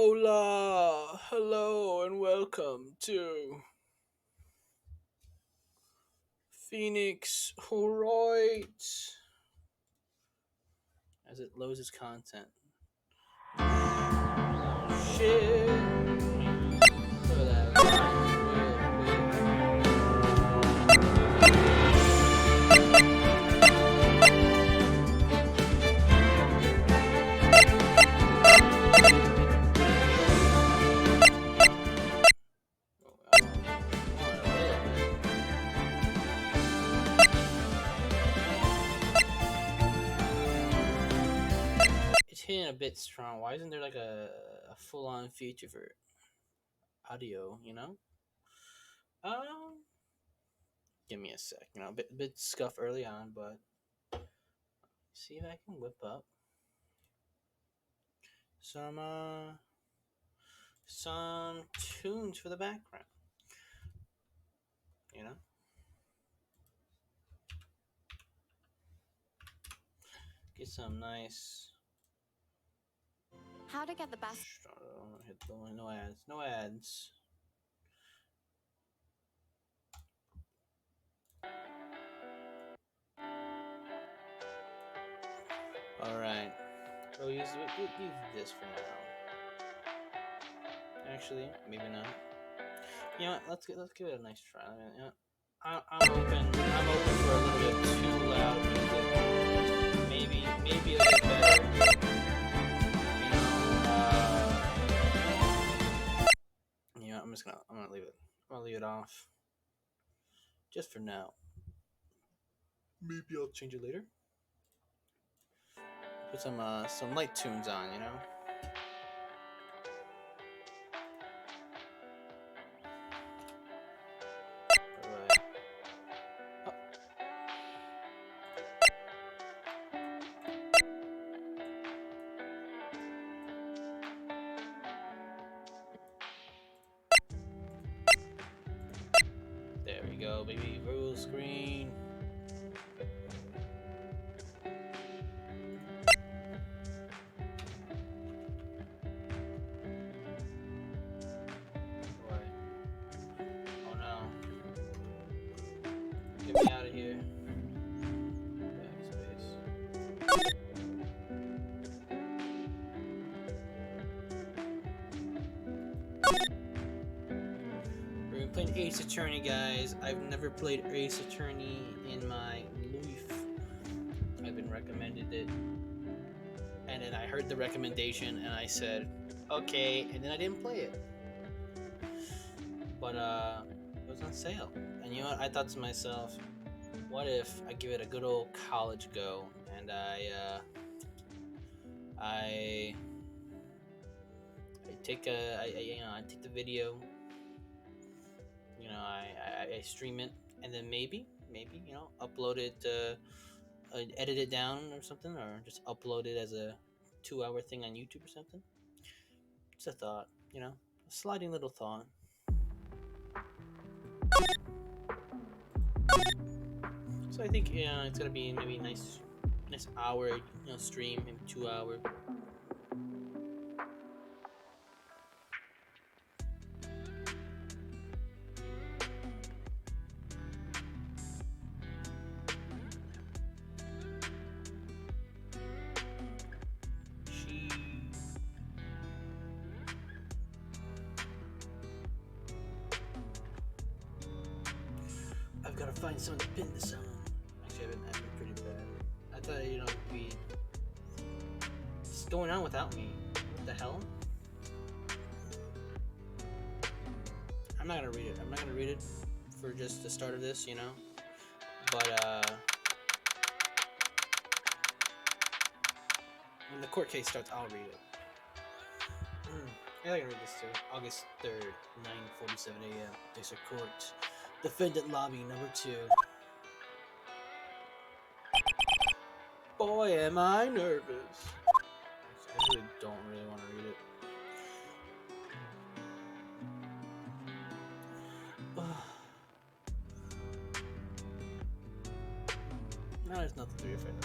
Hola, hello, and welcome to Phoenix. Alright, as it loads its content. Shit. Look at that. It's hitting a bit strong. Why isn't there like a full on feature for audio, you know? Um, Give me a sec. You know, a bit scuff early on, but see if I can whip up some some tunes for the background. You know, get some nice. How to get the best. Hit the no ads. No ads. All right. We'll use this for now. Actually, maybe not. You know what? Let's give it a nice try. You know, I'm open for a little bit too loud music. Maybe a bit better. Yeah, I'm gonna leave it. I'm gonna leave it off just for now. Maybe I'll change it later. Put some light tunes on, you know. Alright. Oh, there we go, baby. Full screen. Oh no. Get me out of here. Backspace. We're playing Ace Attorney, guys. I've never played Ace Attorney in my life. I've been recommended it. And then I heard the recommendation and I said, okay, and then I didn't play it. But it was on sale. And you know what? I thought to myself, what if I give it a good old college go and I I take the video, I stream it, and then maybe upload it, edit it down or something, or just upload it as a 2 hour thing on YouTube or something. It's a thought, a sliding little thought. So I think it's gonna be maybe nice hour stream, maybe 2 hour. She I've got to find someone to pin this on. Actually, I've been pretty bad. I thought it'd be what's going on without me. What the hell? I'm not gonna read it. I'm not gonna read it for just the start of this, But when the court case starts, I'll read it. I can read this too. August 3rd, 9:47 a.m. District Court. Defendant lobby number 2. Boy, am I nervous. I really don't really want to read it. No, there's nothing to be afraid of.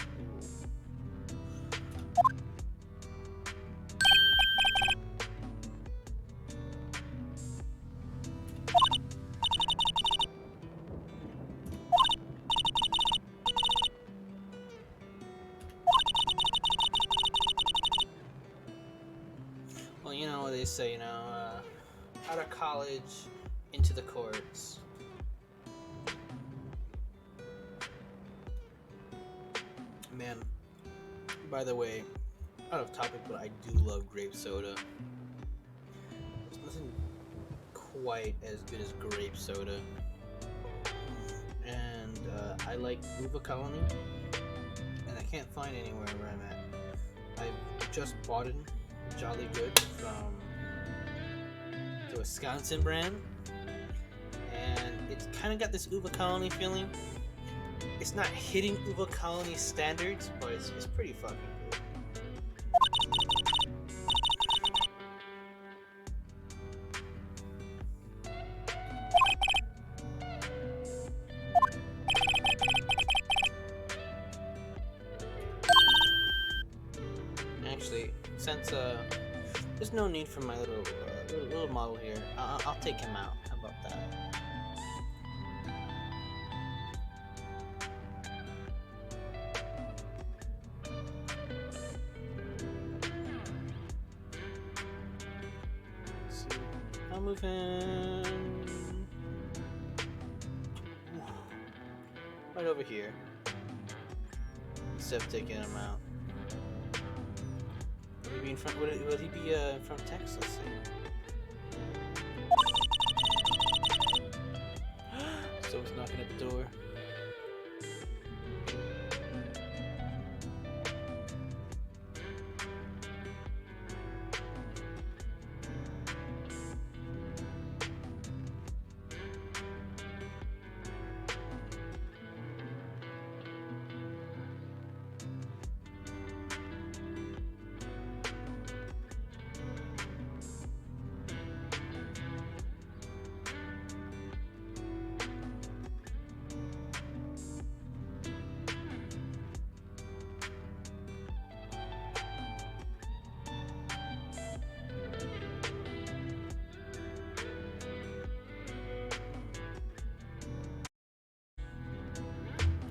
Well, you know what they say, out of college, into the courts. Man, by the way, out of topic, but I do love grape soda. There's nothing quite as good as grape soda. And I like Uva Colony, and I can't find anywhere where I'm at. I've just bought it, Jolly Good, from the Wisconsin brand, and it's kind of got this Uva Colony feeling. It's not hitting Uva Colony standards, but it's pretty fucking good. Actually, since there's no need for my little model here, I'll take him out. How about that? I'll move him right over here instead of taking him out. Would he be in front? Would he be in front of text? Let's see. Someone's knocking at the door.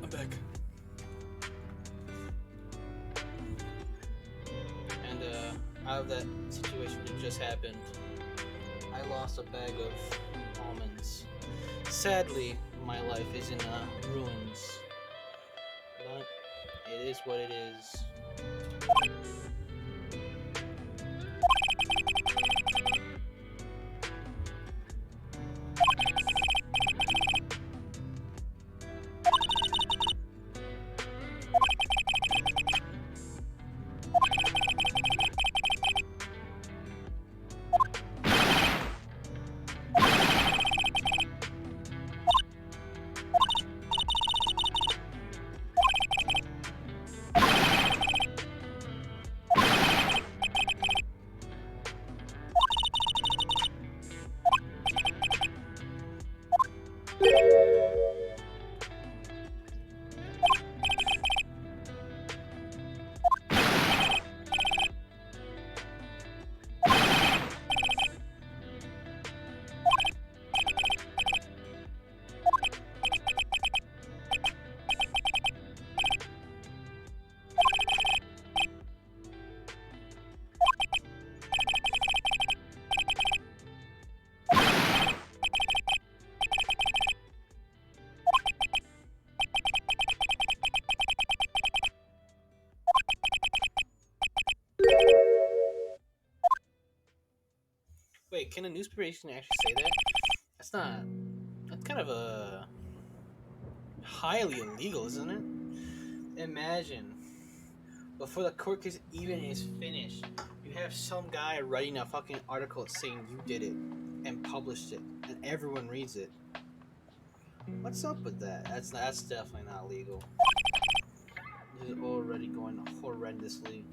I'm back. And out of that situation that just happened, I lost a bag of almonds. Sadly, my life is in ruins. But it is what it is. Wait, can a newspaper actually say that? That's not. That's kind of a highly illegal, isn't it? Imagine before the court case even is finished, you have some guy writing a fucking article saying you did it and published it, and everyone reads it. What's up with that? That's definitely not legal. This is already going horrendously.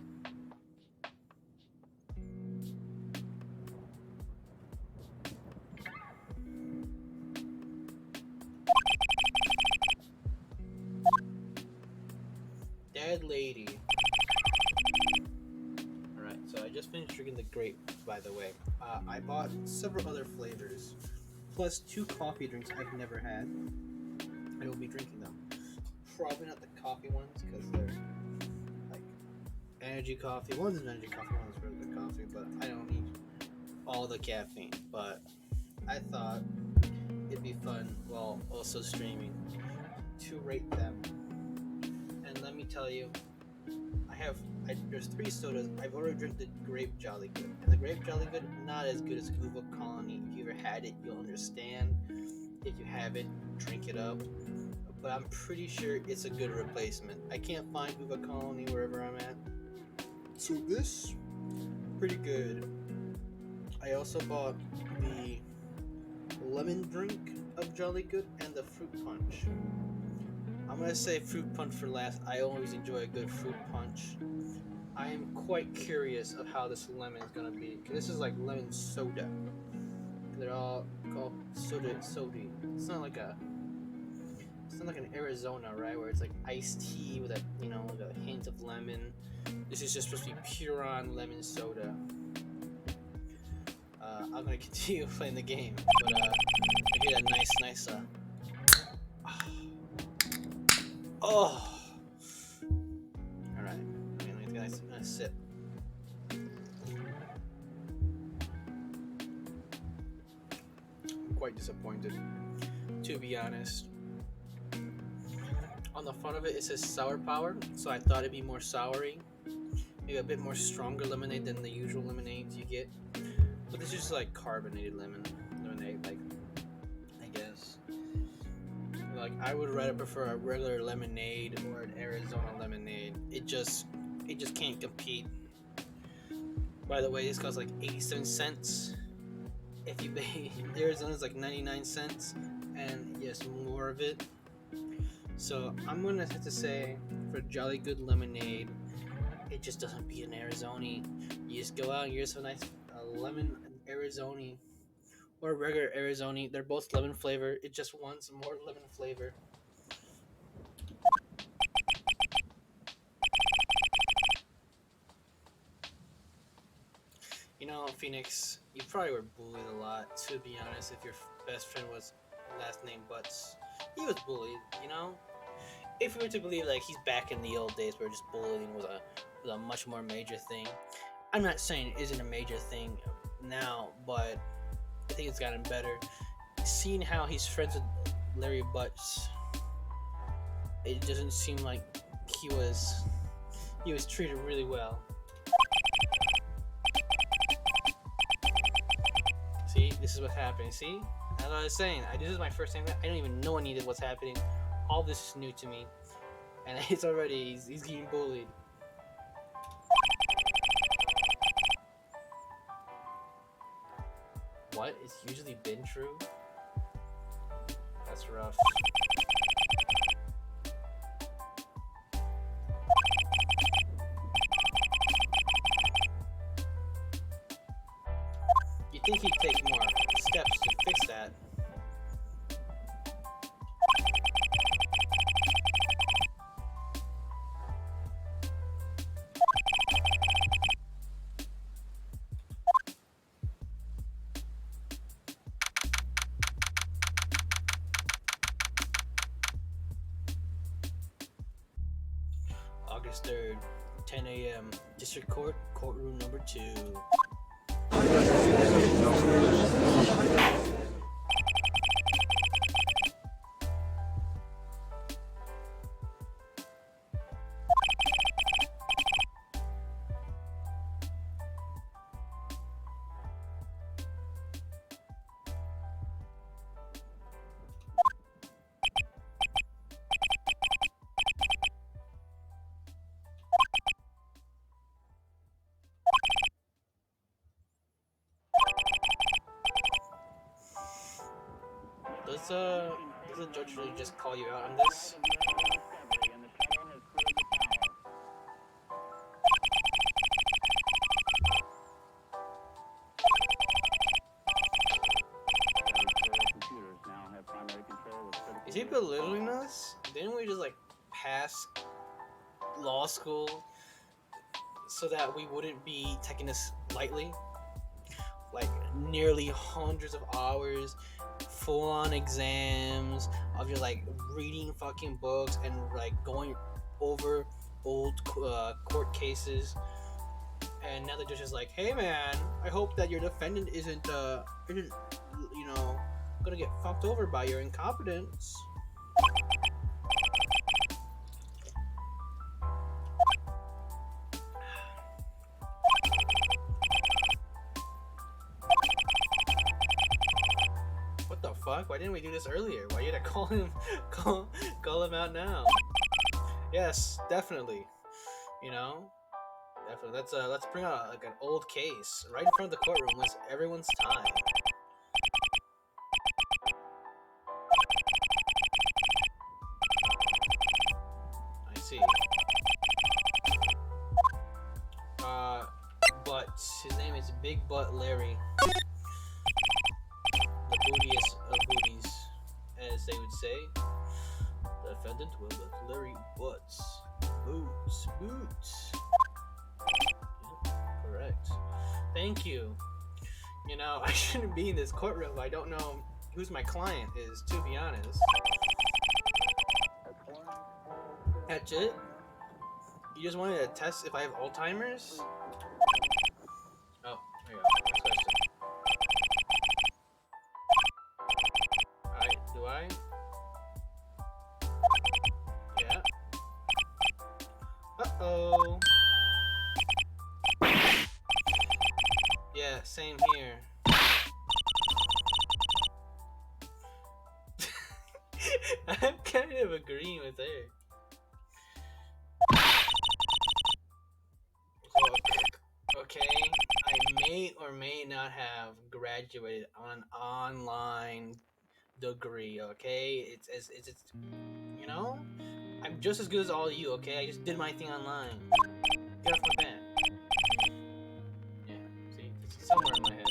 Dead lady. Alright, so I just finished drinking the grape, by the way. I bought several other flavors, plus 2 coffee drinks I've never had. I will be drinking them. Probably not the coffee ones, because they're like energy coffee. One's an energy coffee, one's regular coffee, but I don't need all the caffeine, but I thought it'd be fun while also streaming to rate them. And let me tell you, there's three sodas. I've already drank the Grape Jolly Good, and the Grape Jolly Good not as good as Uva Colony. If you ever had it, you'll understand. If you haven't, drink it up. But I'm pretty sure it's a good replacement. I can't find Uva Colony wherever I'm at, so this pretty good. I also bought the lemon drink of Jolly Good and the fruit punch. I'm gonna say fruit punch for last. I always enjoy a good fruit punch. I am quite curious of how this lemon is gonna be, because this is like lemon soda. They're all called soda. It's not like an Arizona, right, where it's like iced tea with with a hint of lemon. This is just supposed to be pure on lemon soda. I'm gonna continue playing the game, but I get a nice. Oh. All right. Let me get a sip. I'm quite disappointed, to be honest. On the front of it says sour power, so I thought it'd be more soury, maybe a bit more stronger lemonade than the usual lemonades you get. But this is just like carbonated lemonade, like, I guess. Like, I would rather prefer a regular lemonade or an Arizona lemonade. It just can't compete. By the way, this costs like 87 cents. If you pay Arizona's like 99 cents, and yes, more of it. So I'm gonna have to say, for Jolly Good lemonade, it just doesn't beat an Arizona. You just go out and you get some nice lemon Arizona or regular Arizona. They're both lemon flavor. It just wants more lemon flavor. You know, Phoenix, you probably were bullied a lot, to be honest. If your best friend was last name Butts, he was bullied, you know? If we were to believe like he's back in the old days where just bullying was a much more major thing. I'm not saying it isn't a major thing now, but I think it's gotten better. Seeing how he's friends with Larry Butts, it doesn't seem like he was treated really well. See, this is what's happening. See, as I was saying, this is my first time. I don't even know any of what's happening. All this is new to me, and he's getting bullied. What? It's usually been true? That's rough. You'd think he'd take more steps to fix that. August 3rd, 10 a.m. District Court, courtroom number 2. Does the judge really just call you out on this? Is he belittling us? Didn't we just like pass law school so that we wouldn't be taking this lightly? Like nearly hundreds of hours, full-on exams of just like reading fucking books and like going over old court cases. And now the judge is like, "Hey man, I hope that your defendant isn't you know, gonna get fucked over by your incompetence." What the fuck? Why didn't we do this earlier? Why you gotta call him call him out now? Yes, definitely. You know, definitely. Let's bring out like an old case right in front of the courtroom. Waste everyone's time. I see. But his name is Big Butt Larry, the bootiest of booties, as they would say. The defendant will let Larry butts. Boots. Yep, correct. Thank you. You know, I shouldn't be in this courtroom. I don't know who's my client is, to be honest. That's it? You just wanted to test if I have Alzheimer's? Oh, there you go. Next question. Do I? Yeah. Uh-oh. Yeah, same here. I'm kind of agreeing with her. Okay, I may or may not have graduated on an online degree, okay? It's you know? I'm just as good as all of you, okay? I just did my thing online. Get off my bed. Yeah, see? It's somewhere in my head.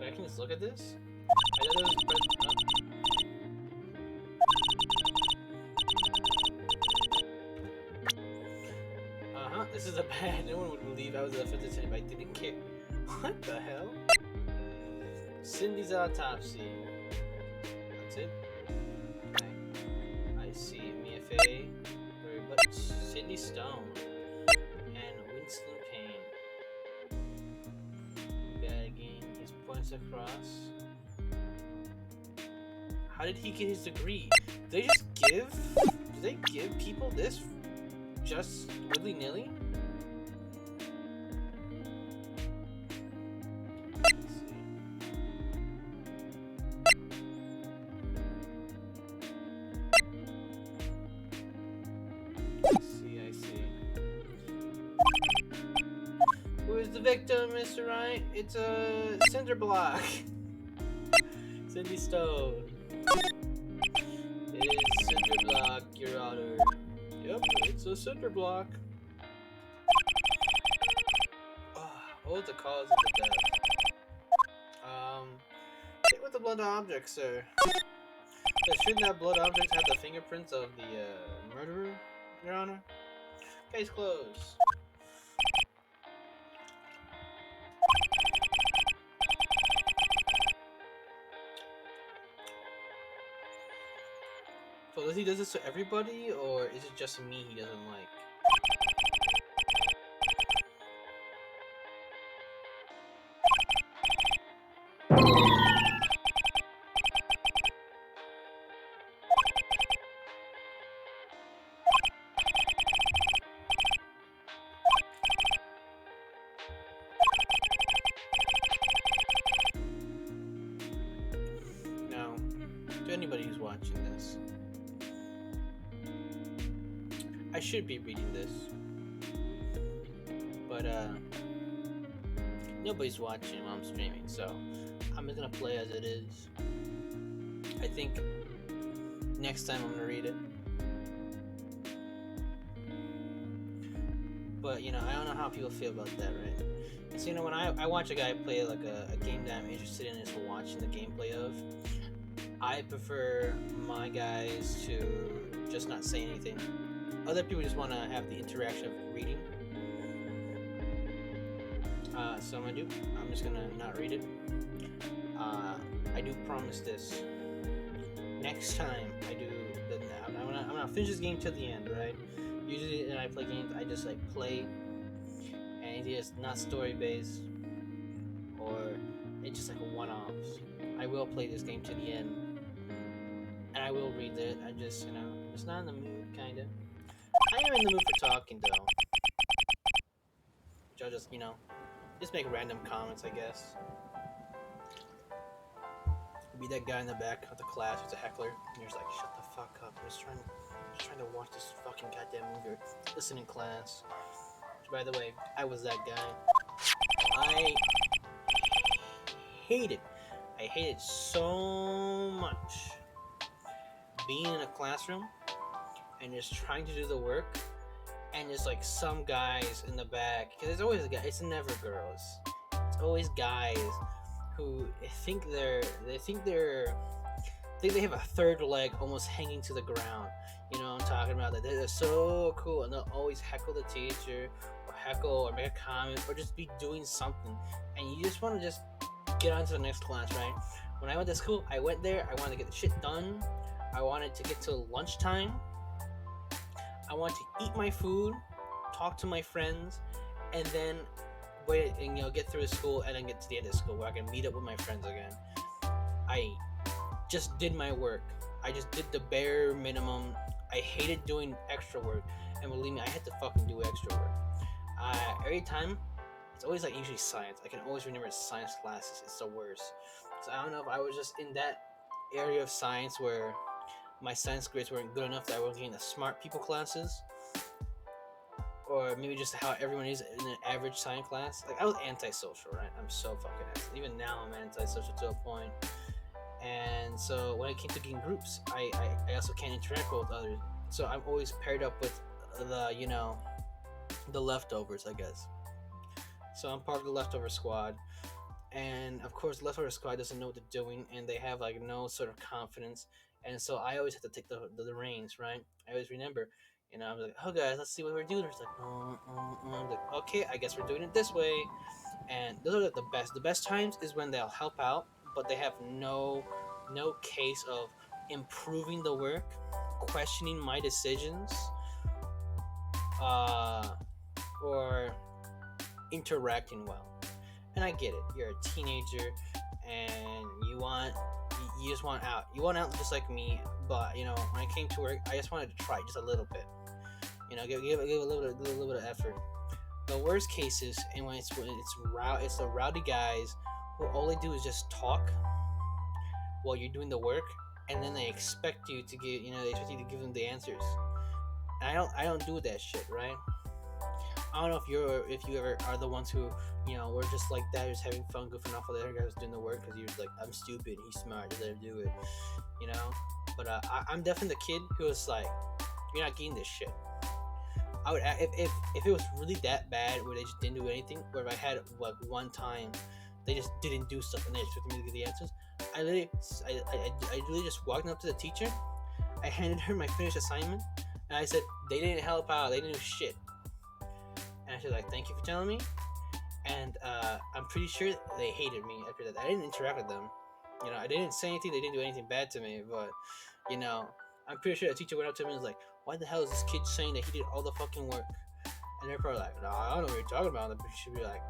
Wait, I can just look at this? I thought it was this is a bad. No one would believe I was offended if I didn't care. What the hell? Cindy's autopsy. That's it? Okay. I see Mia Fey, but Cindy Stone, and Winston Payne. Bad again. His points across. How did he get his degree? Do they give people this just willy-nilly? I see. Who is the victim, Mr. Wright? It's a cinder block. Cindy Stone. It is cinder block, Your Honor. Yep, it's a cinder block. What was the cause of the death? Hit with the blood object, sir. Shouldn't that blood object have the fingerprints of the murderer, Your Honor? Case closed. So does he do this to everybody, or is it just me he doesn't like? Now, to anybody who's watching this, I should be reading this, but nobody's watching while I'm streaming, so I'm just gonna play as it is. I think next time I'm gonna read it, but you know, I don't know how people feel about that, right? So you know, when I watch a guy play like a game that I'm interested in is watching the gameplay of, I prefer my guys to just not say anything. Other people just want to have the interaction of reading. So I'm just gonna not read it. I do promise this. Next time I do, gonna finish this game to the end, right? Usually, when I play games, I just like play, and it's not story based, or it's just like a one-off. I will play this game to the end, and I will read it. I just, just not in the mood, kinda. I am in the mood for talking though, which I'll just make random comments, I guess. Be that guy in the back of the class who's a heckler, and you're just like, shut the fuck up. I'm just trying to watch this fucking goddamn movie or listen in class. Which, by the way, I was that guy. I hate it. I hate it so much. Being in a classroom and just trying to do the work, and just like some guys in the back, because it's always a guy. It's never girls. It's always guys who think they have a third leg almost hanging to the ground. You know what I'm talking about? That they're so cool, and they'll always heckle the teacher, or heckle, or make a comment, or just be doing something, and you just want to just get on to the next class, right? When I went to school, I went there. I wanted to get the shit done. I wanted to get to lunchtime. I wanted to eat my food, talk to my friends, and then wait and get through school, and then get to the end of school where I can meet up with my friends again. I just did my work. I just did the bare minimum. I hated doing extra work, and believe me, I had to fucking do extra work. Every time, it's always like usually science. I can always remember science classes. It's the worst. So I don't know if I was just in that area of science where my science grades weren't good enough that I wasn't getting the smart people classes, or maybe just how everyone is in an average science class. Like, I was antisocial, right? I'm so fucking antisocial. Even now, I'm antisocial to a point. And so when it came to getting groups, I also can't interact with others. So I'm always paired up with the leftovers, I guess. So I'm part of the leftover squad. And of course, the leftover squad doesn't know what they're doing, and they have like no sort of confidence. And so I always have to take the reins, right? I always remember, I'm like, oh guys, let's see what we're doing. It's like, I'm like, okay, I guess we're doing it this way. And those are the best. The best times is when they'll help out, but they have no case of improving the work, questioning my decisions, uh, or interacting well. And I get it. You're a teenager, and you just want out. You want out just like me. But when I came to work, I just wanted to try just a little bit. Give a little bit of effort. The worst cases, and when it's the rowdy guys who all they do is just talk while you're doing the work, and then they expect you to give them the answers. And I don't do that shit, right? I don't know if you ever are the ones who were just like that, just having fun, goofing off while the other guy was doing the work because you're like, I'm stupid, he's smart, just let him do it, But I'm definitely the kid who was like, you're not getting this shit. I would if it was really that bad where they just didn't do anything, or if I had like one time they just didn't do stuff and they expected me to get the answers, I literally just walked up to the teacher, I handed her my finished assignment, and I said they didn't help out, they didn't do shit. And she's like, thank you for telling me. And I'm pretty sure they hated me after that. I didn't interact with them. I didn't say anything. They didn't do anything bad to me. But, I'm pretty sure the teacher went up to me and was like, why the hell is this kid saying that he did all the fucking work? And they're probably like, no, I don't know what you're talking about. But you should be like,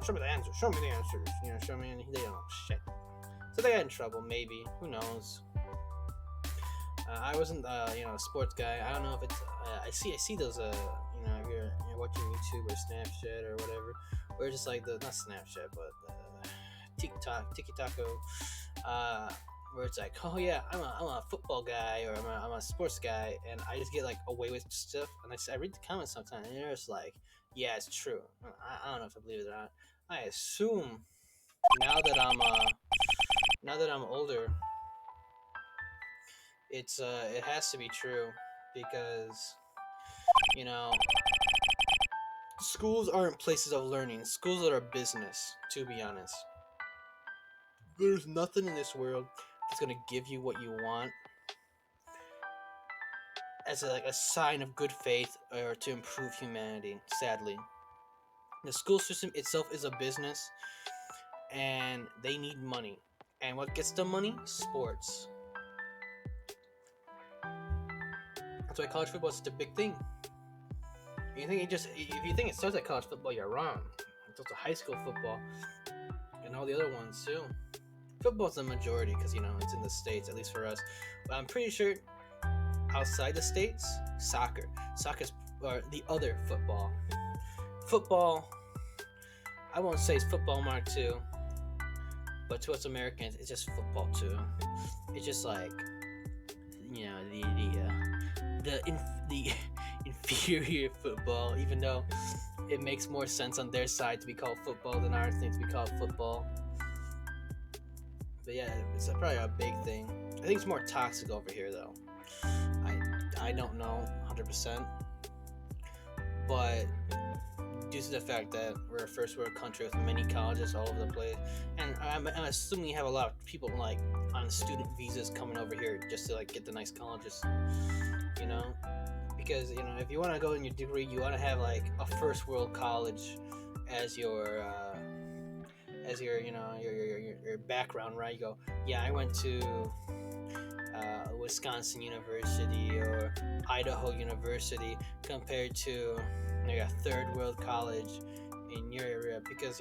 show me the answers. Show me the answers. Show me. And they don't know shit. So they got in trouble, maybe. Who knows? I wasn't, a sports guy. I don't know if it's. I see those. If you're watching YouTube or Snapchat or whatever, or it's just like not Snapchat, but TikTok, where it's like, oh yeah, I'm a football guy, or I'm a sports guy, and I just get like away with stuff, and I read the comments sometimes, and they're just like, yeah, it's true. I don't know if I believe it or not. I assume now that I'm older, it has to be true, because schools aren't places of learning. Schools are a business, to be honest. There's nothing in this world that's going to give you what you want as a sign of good faith or to improve humanity, sadly. The school system itself is a business, and they need money. And what gets them money? Sports. That's why college football is such a big thing. You think if you think it starts at college football, you're wrong. It's also high school football and all the other ones too. Football's the majority because it's in the States, at least for us. But I'm pretty sure outside the States, soccer's or the other football. Football, I won't say it's football Mark II, but to us Americans, it's just football too. It's just like the inferior football, even though it makes more sense on their side to be called football than ours thing to be called football. But yeah, it's probably a big thing. I think it's more toxic over here though. I don't know 100%, but due to the fact that we're a first world country with many colleges all over the place, and I'm assuming you have a lot of people like on student visas coming over here just to like get the nice colleges, because if you want to go in your degree, you want to have like a first world college as your your background, right? You go, yeah, I went to Wisconsin University or Idaho University, compared to a third world college in your area, because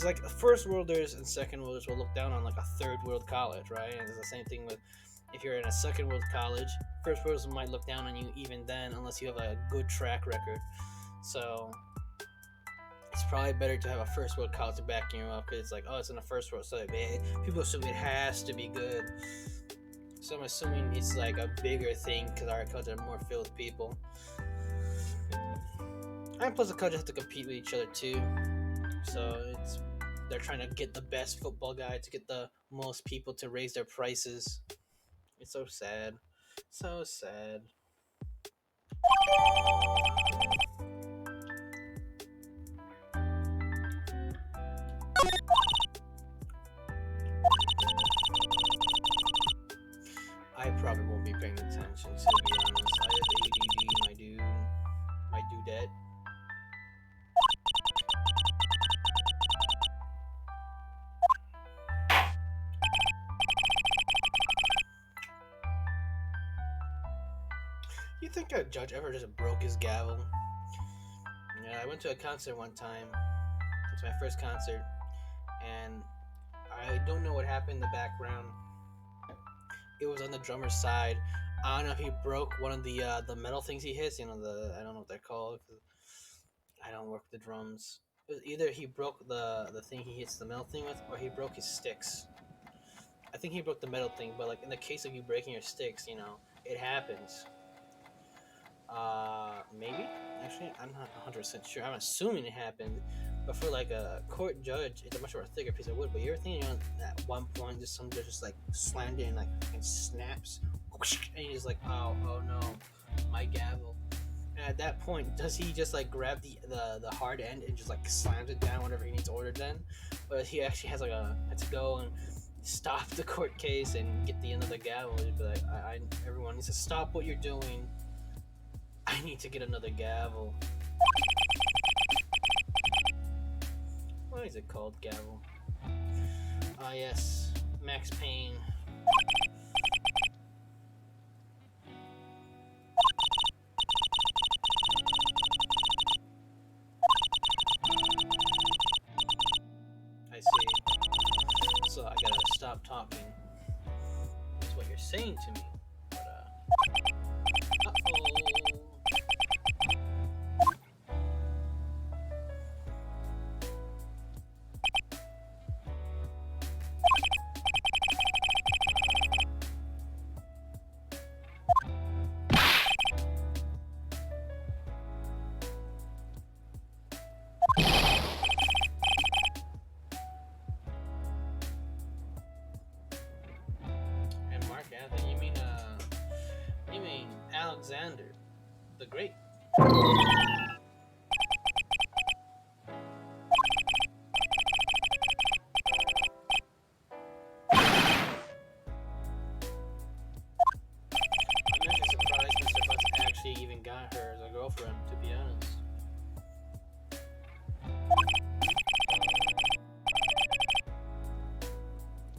like first worlders and second worlders will look down on like a third world college, right? And it's the same thing with if you're in a second world college, first worlders might look down on you even then, unless you have a good track record. So it's probably better to have a first world college backing you up, because it's like, oh, it's in the first world, so people assume it has to be good. So I'm assuming it's like a bigger thing because our culture are more filled with people. And plus the cultures have to compete with each other too. So they're trying to get the best football guy to get the most people to raise their prices. It's so sad. So sad. I probably won't be paying attention, to be honest. I have ADD, my dudette. You think a judge ever just broke his gavel? Yeah, I went to a concert one time. It's my first concert, and I don't know what happened in the background. It was on the drummer's side. I don't know if he broke one of the metal things he hits. I don't know what they're called. I don't work with the drums. It was either he broke the thing he hits the metal thing with, or he broke his sticks. I think he broke the metal thing, but like in the case of you breaking your sticks, it happens. Maybe? Actually, I'm not 100% sure. I'm assuming it happened. But for like a court judge, it's a much more thicker piece of wood. But you're thinking at one point, just some judge just like slammed it and like and snaps, and he's like, oh no, my gavel. And at that point, does he just like grab the hard end and just like slams it down whenever he needs ordered then? But he actually has like to go and stop the court case and get the end of the gavel. He'd be like, everyone needs to stop what you're doing. I need to get another gavel. What is it called, gavel? Ah, yes, Max Payne. I see. So I gotta stop talking. That's what you're saying to me. But, uh-oh. You mean Alexander the Great? I'm actually surprised Mr. Butts actually even got her as a girlfriend, to be honest.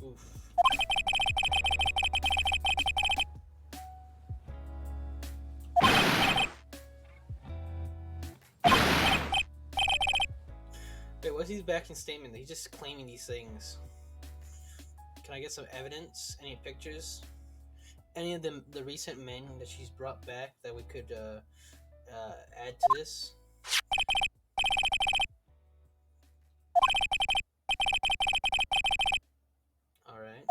Oof. what's his backing statement? He's just claiming these things. Can I get some evidence? Any pictures? Any of the recent men that she's brought back that we could add to this? All right.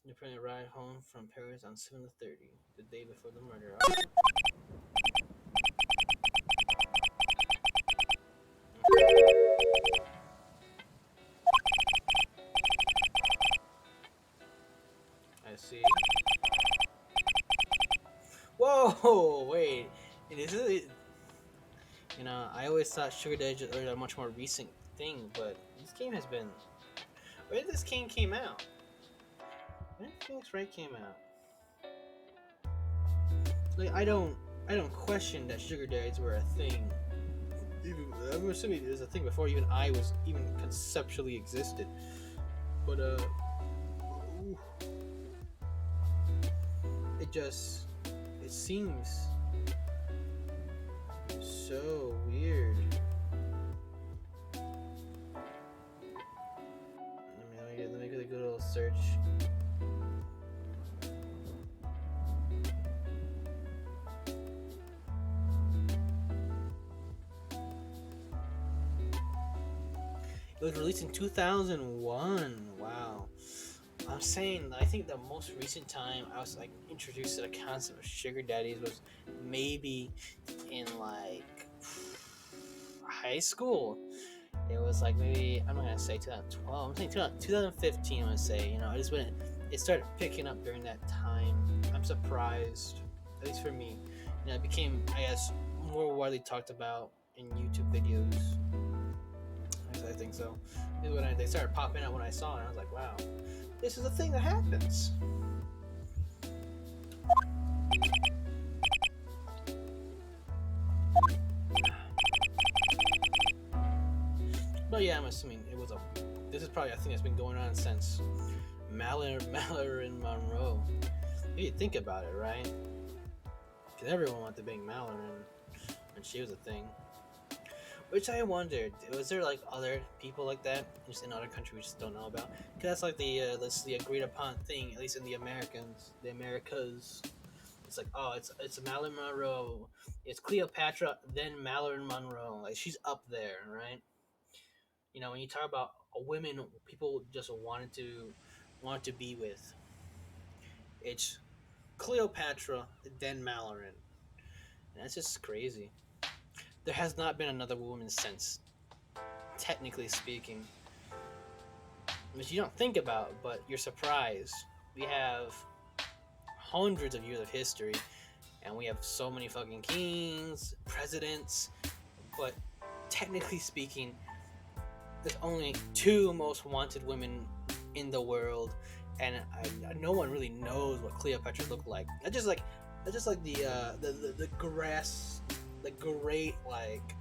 You're planning to ride home from Paris on 7:30, the day before the murder. Okay. I see. Whoa! Wait. Is it? I always thought Sugar Daddy was a much more recent thing, but this game has been. When did this game came out? When did Phoenix Wright came out? Like I don't question that Sugar Daddies were a thing. I'm assuming it was a thing before even I was even conceptually existed. But it seems so weird. Let me get a good little search. It was released in 2001. Wow. I'm saying, I think the most recent time I was like introduced to the concept of sugar daddies was maybe in like high school. It was like maybe, I'm not gonna say 2012. I'm saying 2015. I'm gonna say, I just when it started picking up during that time. I'm surprised, at least for me. It became, I guess, more widely talked about in YouTube videos. I think so. When they started popping up when I saw it, I was like, wow, this is a thing that happens. But yeah, I'm assuming this is probably a thing that's been going on since Marilyn Monroe. If you think about it, right? Because everyone wanted to bang Marilyn when she was a thing. Which I wondered, was there like other people like that just in other countries we just don't know about? Because that's like the agreed upon thing, at least in the Americas. It's like, oh, it's Marilyn Monroe, it's Cleopatra, then Marilyn Monroe. Like she's up there, right? When you talk about women, people just want to be with. It's Cleopatra, then Marilyn, and that's just crazy. There has not been another woman since, technically speaking, which you don't think about, but you're surprised. We have hundreds of years of history, and we have so many fucking kings, presidents, but technically speaking, there's only two most wanted women in the world, and no one really knows what Cleopatra looked like. That's just like the grass. The great, like,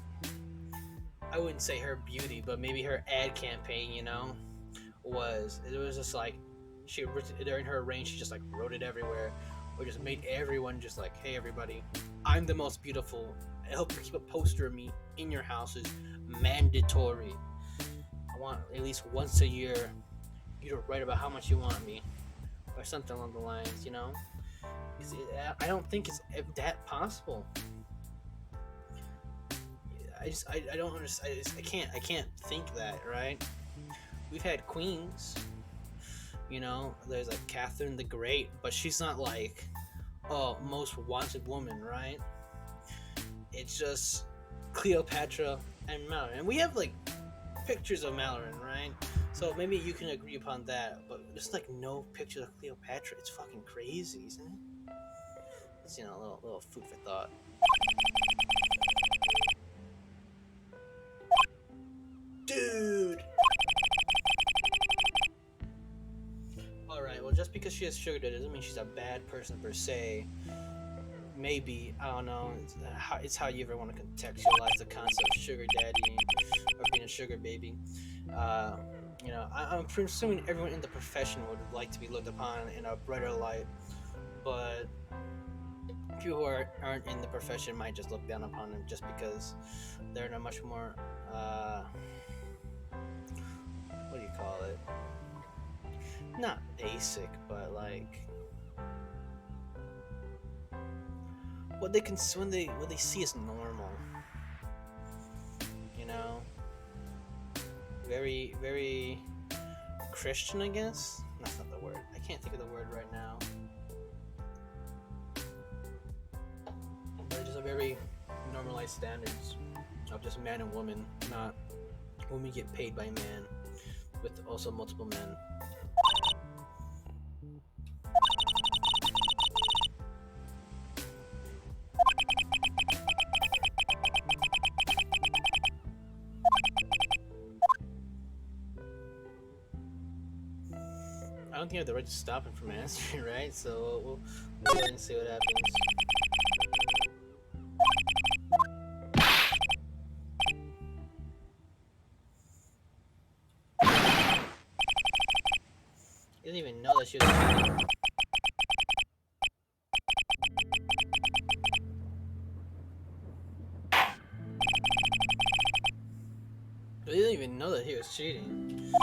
I wouldn't say her beauty, but maybe her ad campaign, it was just like during her reign, she just like wrote it everywhere, or just made everyone just like, hey everybody, I'm the most beautiful. I hope you keep a poster of me in your houses, mandatory. I want at least once a year you to write about how much you want me, or something along the lines, I don't think it's that possible. I don't understand. I can't think that, right? We've had queens, there's like Catherine the Great, but she's not like, oh, most wanted woman, right? It's just Cleopatra and Marilyn, and we have like pictures of Marilyn, right? So maybe you can agree upon that, but there's like no pictures of Cleopatra. It's fucking crazy, isn't it? It's a little food for thought. Dude! Alright, well, just because she has sugar daddy doesn't mean she's a bad person per se. Maybe, I don't know, it's how you ever want to contextualize the concept of sugar daddy or being a sugar baby. I'm assuming everyone in the profession would like to be looked upon in a brighter light, but people who aren't in the profession might just look down upon them just because they're in a much more what do you call it? Not basic, but like what they see as normal. You know, very very Christian, I guess. That's not the word. I can't think of the word right now. But just a very normalized standards of just man and woman, not women get paid by man with also multiple men. I don't think I have the right to stop him from answering, right? So we'll go ahead and see what happens. He didn't even know that she was cheating. He didn't even know that he was cheating.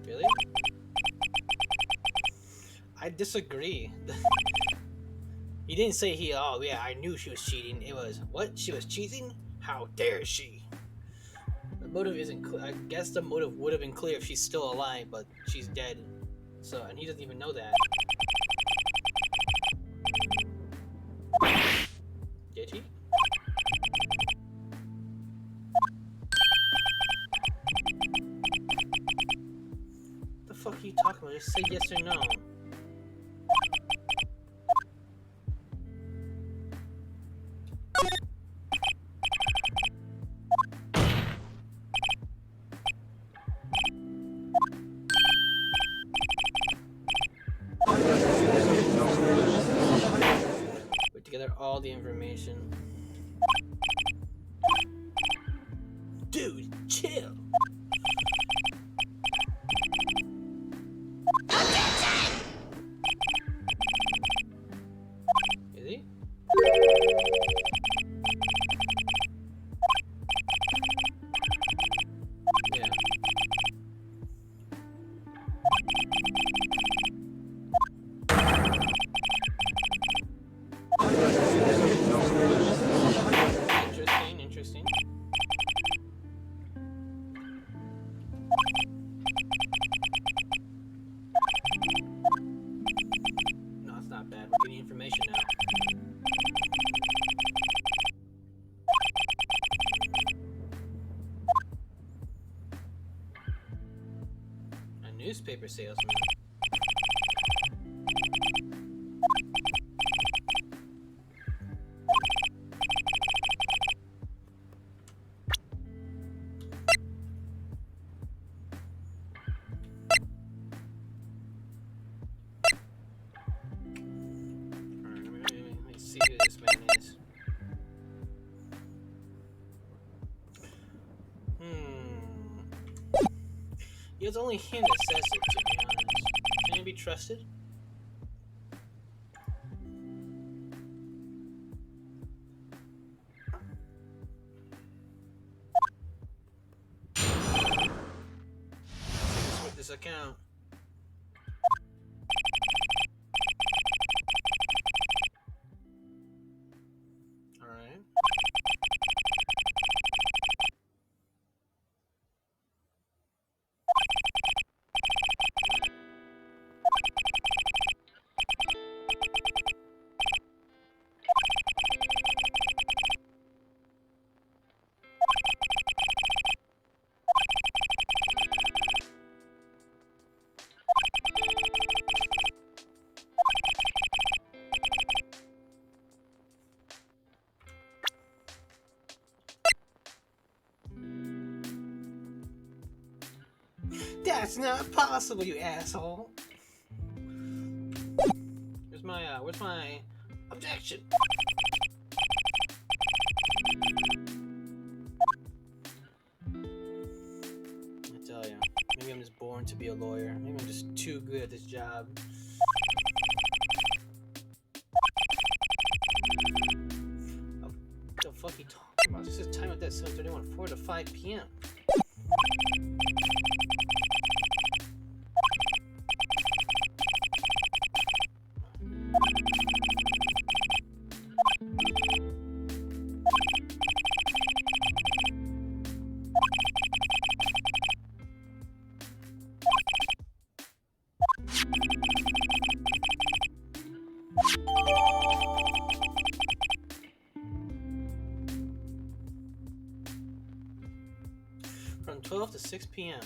Really? I disagree. He didn't say oh yeah, I knew she was cheating. It was, what? She was cheating? How dare she? The motive isn't clear. I guess the motive would have been clear if she's still alive, but she's dead. So, and he doesn't even know that. Did he? What the fuck are you talking about? Just say yes or no. Put together all the information. Dude, chill. Is he? Yeah. Interesting. No, it's not bad. We're getting information now. A newspaper salesman. See who this man is. He has only him that says it, to be honest. Can he be trusted? Let's with this account. That's not possible, you asshole. Where's my objection? I tell you, maybe I'm just born to be a lawyer. Maybe I'm just too good at this job. at 7:31, 4 to 5 p.m. From 12 to 6 p.m.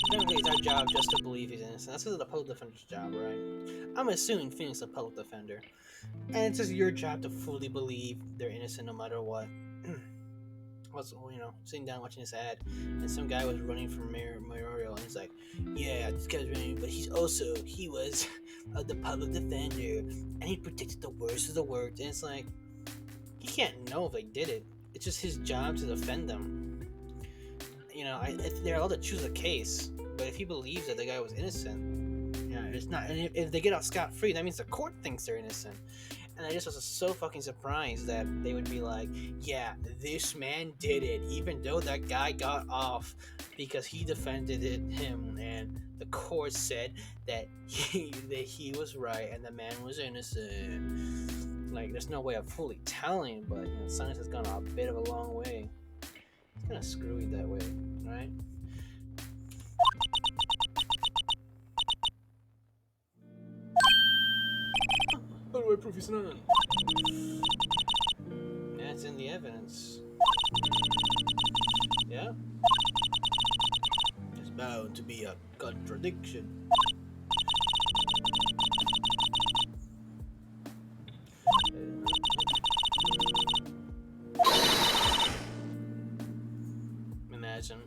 Apparently, it's our job just to believe he's innocent. That's the public defender's job, right? I'm assuming Phoenix is a public defender, and it's just your job to fully believe they're innocent no matter what. I was, sitting down watching this ad, and some guy was running for mayoral, and he's like, "Yeah, this guy's running, but he was the public defender, and he protected the worst of the worst." And it's like, he can't know if they did it. It's just his job to defend them. They're allowed to choose a case, but if he believes that the guy was innocent, it's not. And if they get out scot free, that means the court thinks they're innocent. And I just was so fucking surprised that they would be like, "Yeah, this man did it, even though that guy got off because he defended him, and the court said that he was right and the man was innocent." Like, there's no way of fully telling, but science has gone a bit of a long way. It's kind of screwy that way, right? How do I prove he's not? That's in the evidence. Yeah? There's bound to be a contradiction. Imagine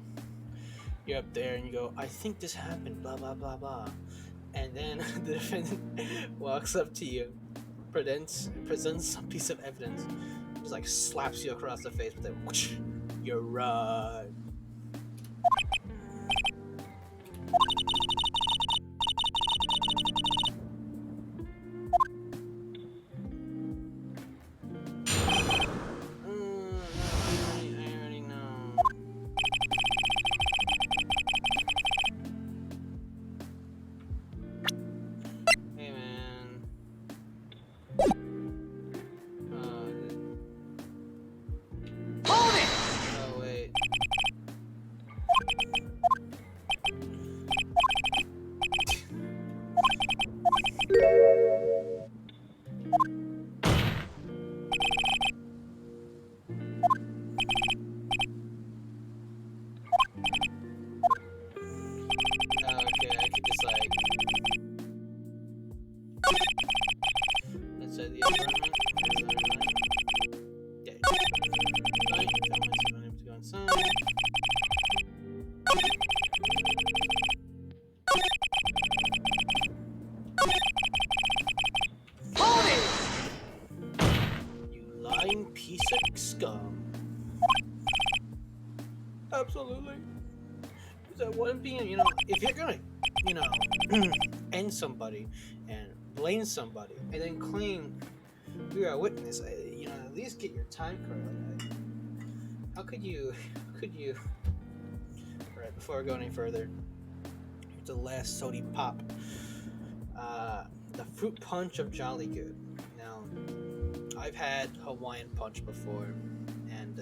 you're up there and you go, "I think this happened, blah blah blah blah," and then the defendant walks up to you, presents some piece of evidence, just like slaps you across the face with it. Whoosh, you're right. I already know. Hey man. Oh wait. Okay, I could just like inside the apartment. Yeah. Fine. Tell myself to go inside. You lying piece of scum. Absolutely. It's at 1 p.m. If you're gonna, end somebody and blame somebody and then claim you're a witness, at least get your time correct. How could you? Alright, before I go any further, here's the last sody pop. The fruit punch of Jolly Good. Now, I've had Hawaiian punch before, and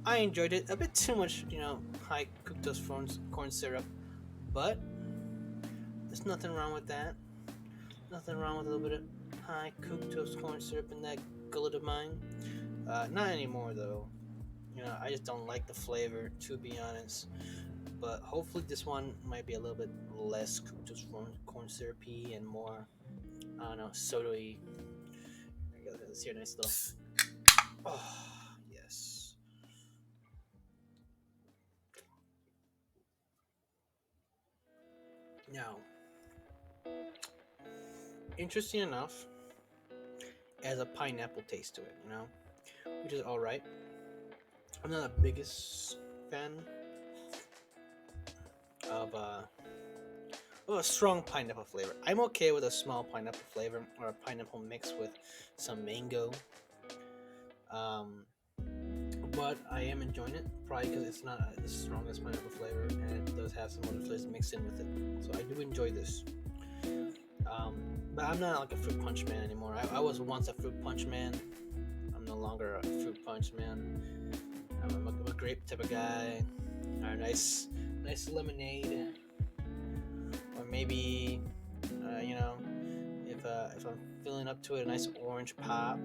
I enjoyed it a bit too much, high fructose corn syrup, but there's nothing wrong with that. Nothing wrong with a little bit of high fructose corn syrup in that gullet of mine. Not anymore though. I just don't like the flavor, to be honest. But hopefully this one might be a little bit less fructose corn syrupy and more, I don't know, soda-y. Let's see a nice little. Oh, yes. Now, interesting enough, it has a pineapple taste to it, which is alright. I'm not the biggest fan of a strong pineapple flavor. I'm okay with a small pineapple flavor or a pineapple mix with some mango. Um, but I am enjoying it, probably because it's not the strongest pineapple flavor, and it does have some other flavors mixed in with it. So I do enjoy this. But I'm not like a fruit punch man anymore. I was once a fruit punch man. I'm no longer a fruit punch man. I'm a grape type of guy. Or a nice lemonade, or maybe, if I'm feeling up to it, a nice orange pop.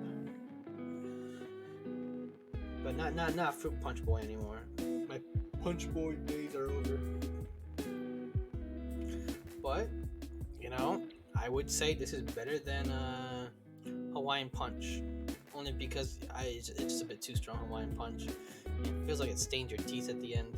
But not fruit punch boy anymore. My punch boy days are over. But I would say this is better than Hawaiian Punch, only because it's just a bit too strong. Hawaiian Punch, it feels like it stains your teeth at the end.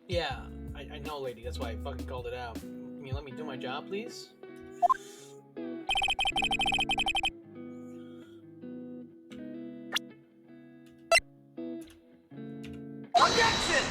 Yeah, I know, lady. That's why I fucking called it out. Can you let me do my job, please? Objection!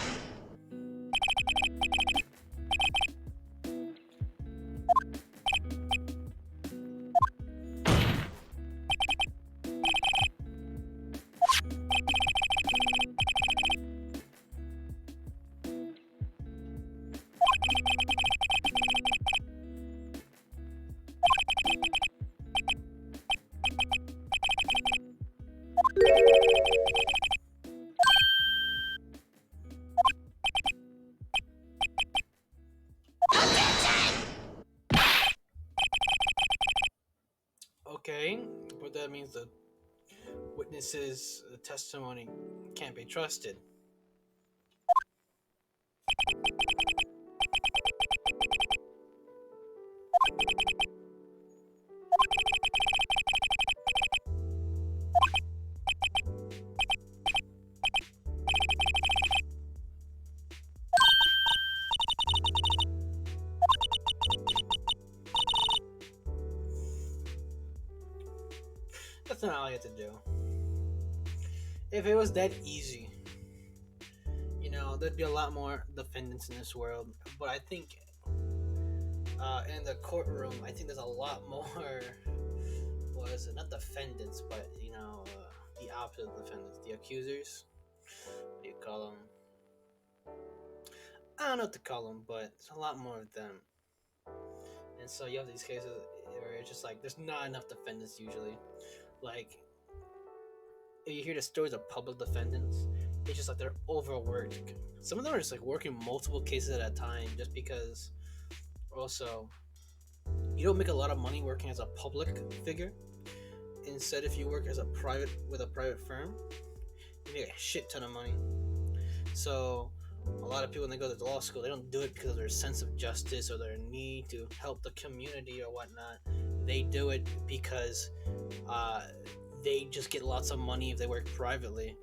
Okay, but that means the witnesses' testimony can't be trusted. That's not all you have to do. If it was that easy, there'd be a lot more defendants in this world. But I think in the courtroom, I think there's a lot more. What is it? Not defendants, but the opposite of defendants, the accusers. What do you call them? I don't know what to call them, but there's a lot more of them. And so you have these cases where it's just like there's not enough defendants usually. Like, if you hear the stories of public defendants, it's just like they're overworked. Some of them are just like working multiple cases at a time just because. Also, you don't make a lot of money working as a public figure. Instead, if you work as a private firm, you make a shit ton of money. So a lot of people, when they go to law school, they don't do it because of their sense of justice or their need to help the community or whatnot. They do it because they just get lots of money if they work privately,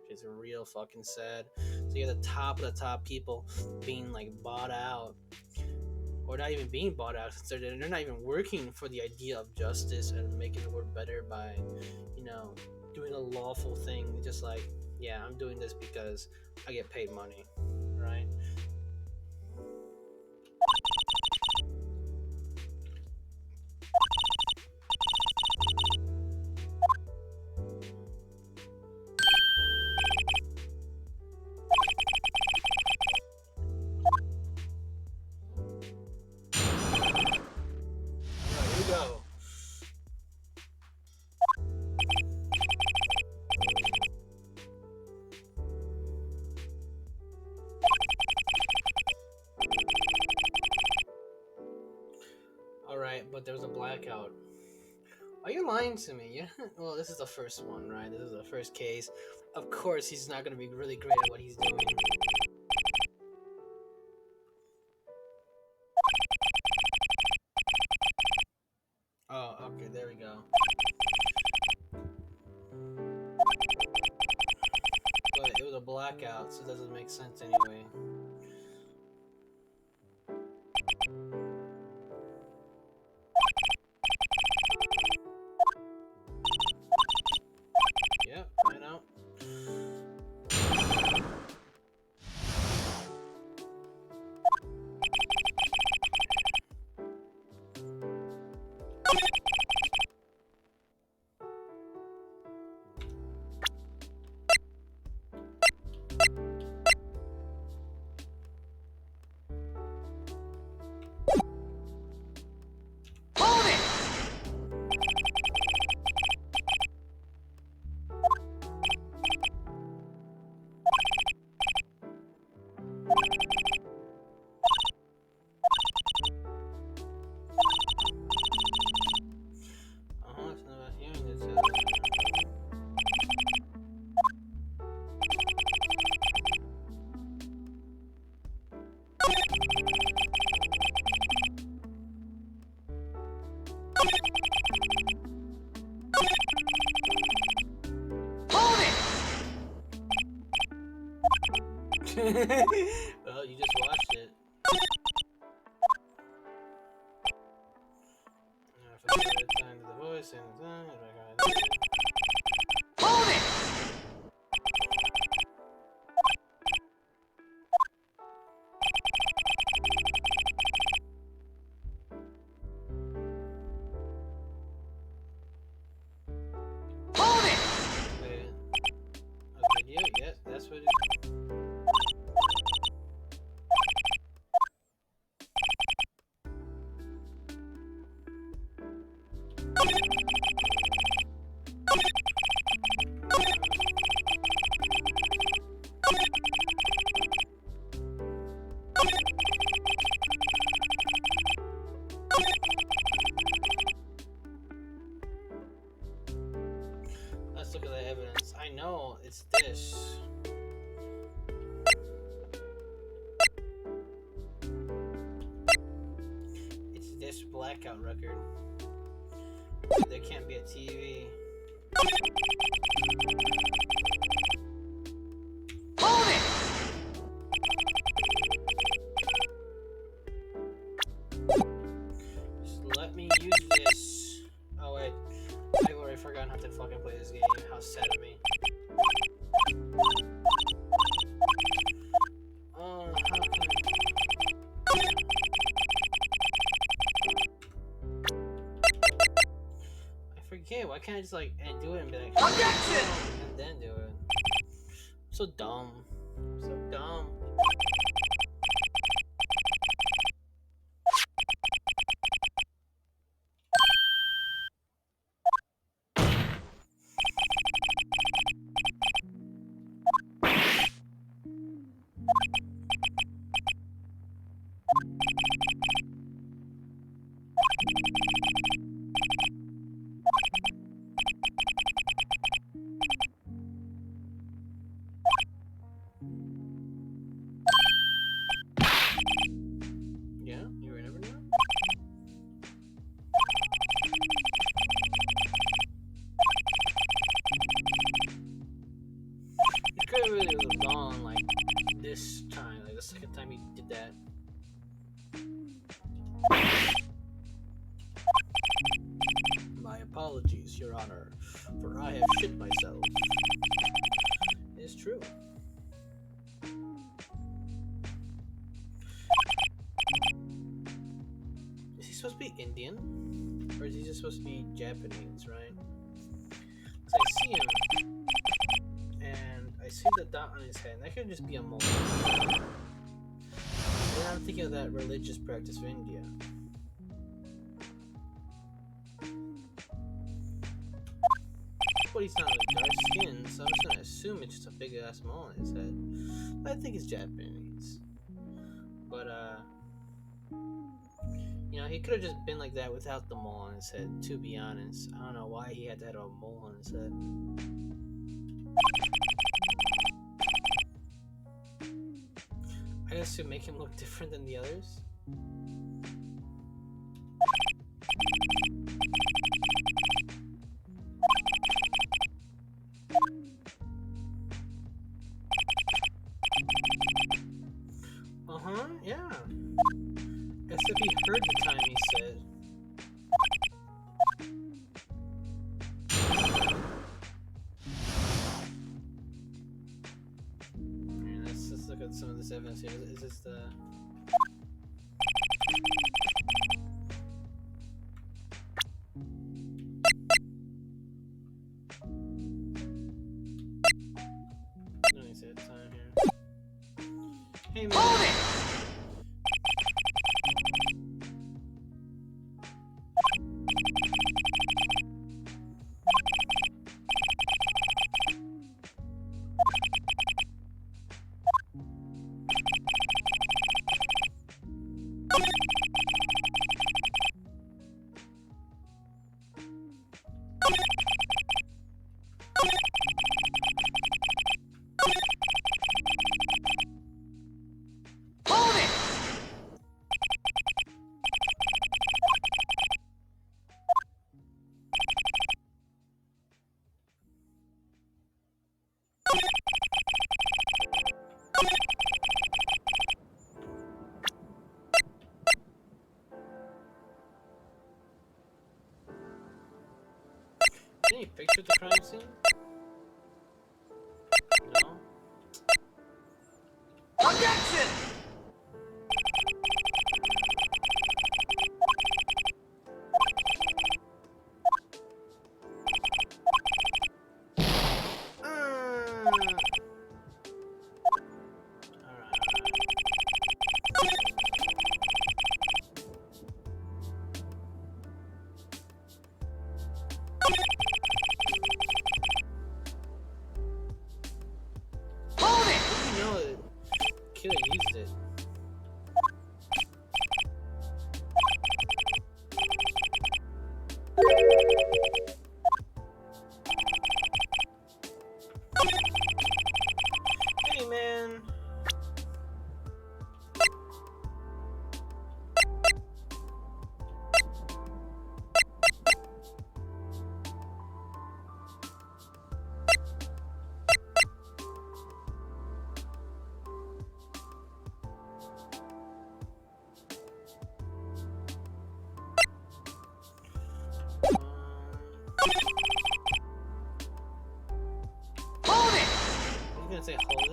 which is real fucking sad. So you have the top of the top people being like bought out, or not even being bought out, since they're not even working for the idea of justice and making the world better by, doing a lawful thing. Just like, yeah, I'm doing this because I get paid money, right? Go. Alright, but there was a blackout. Are you lying to me? Yeah. Well, this is the first one, right? This is the first case. Of course, he's not going to be really great at what he's doing. Oh, okay, there we go. blackout, so it doesn't make sense anyway. Yep, I know. Hold it! It's not hearing this. Hold it! Well, you just watched it. For the time to the voice and Hold it! Hold it! wait, a video? Yes, that's what it is. Let's look at the evidence. I know it's this. It's this blackout record. There can't be a TV. Hold it! Just let me use this. Oh wait, I've already forgotten how to fucking play this game. How sad of me. Oh, how can I forget. Why can't I just like and do it and be like Objection! and then do it? I'm so dumb. I'm so dumb. Yeah, you remember now? You could have really have gone like this time, like the second time you did that. My apologies, Your Honor, for I have shit myself. It's true. Is he supposed to be Indian? Or is he just supposed to be Japanese, right? Because I see him, and I see the dot on his head, and that could just be a mole. And then I'm thinking of that religious practice of India. But he's not really dark skinned, so I'm just gonna assume it's just a big ass mole on his head. I think it's Japanese. But you know, he could have just been like that without the mole on his head, to be honest. I don't know why he had to have a mole on his head. I guess to make him look different than the others. is the... Let me set time here. Hey, man. Hold it! Hold it! Any picture of the crime scene? No? Objection! Hold it! You know that killer used it. Hey, man. Hold it! I'm gonna say hold it.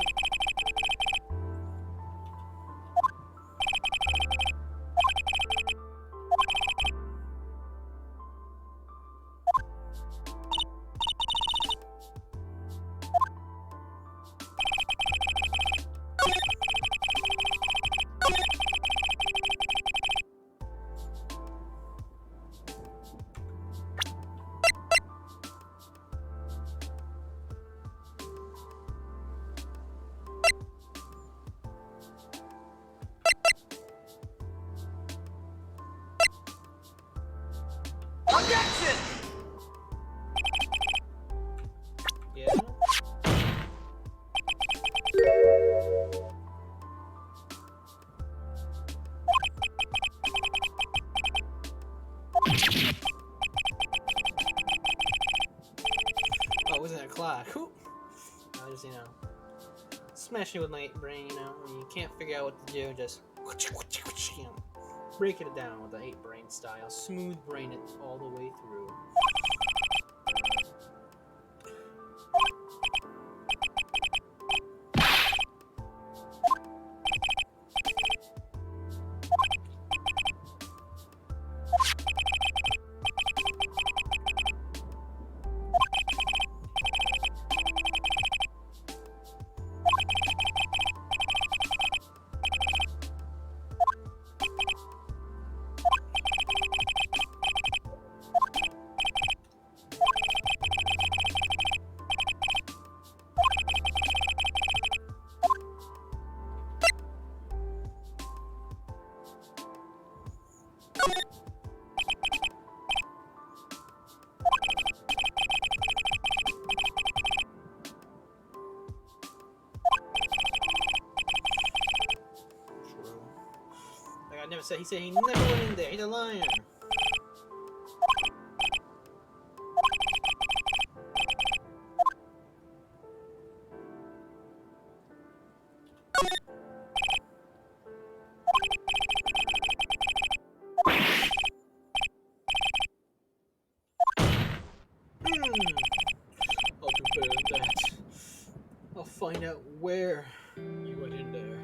Objection! Yeah? Oh, it wasn't a clock. Whew. I just, smash it with my brain, when you can't figure out what to do, just, break it down with the 8-brain style. Smooth brain it all the way through. True. Like I never said, he said he never went in there. He's a liar. I'll do better than that. I'll find out where you went in there.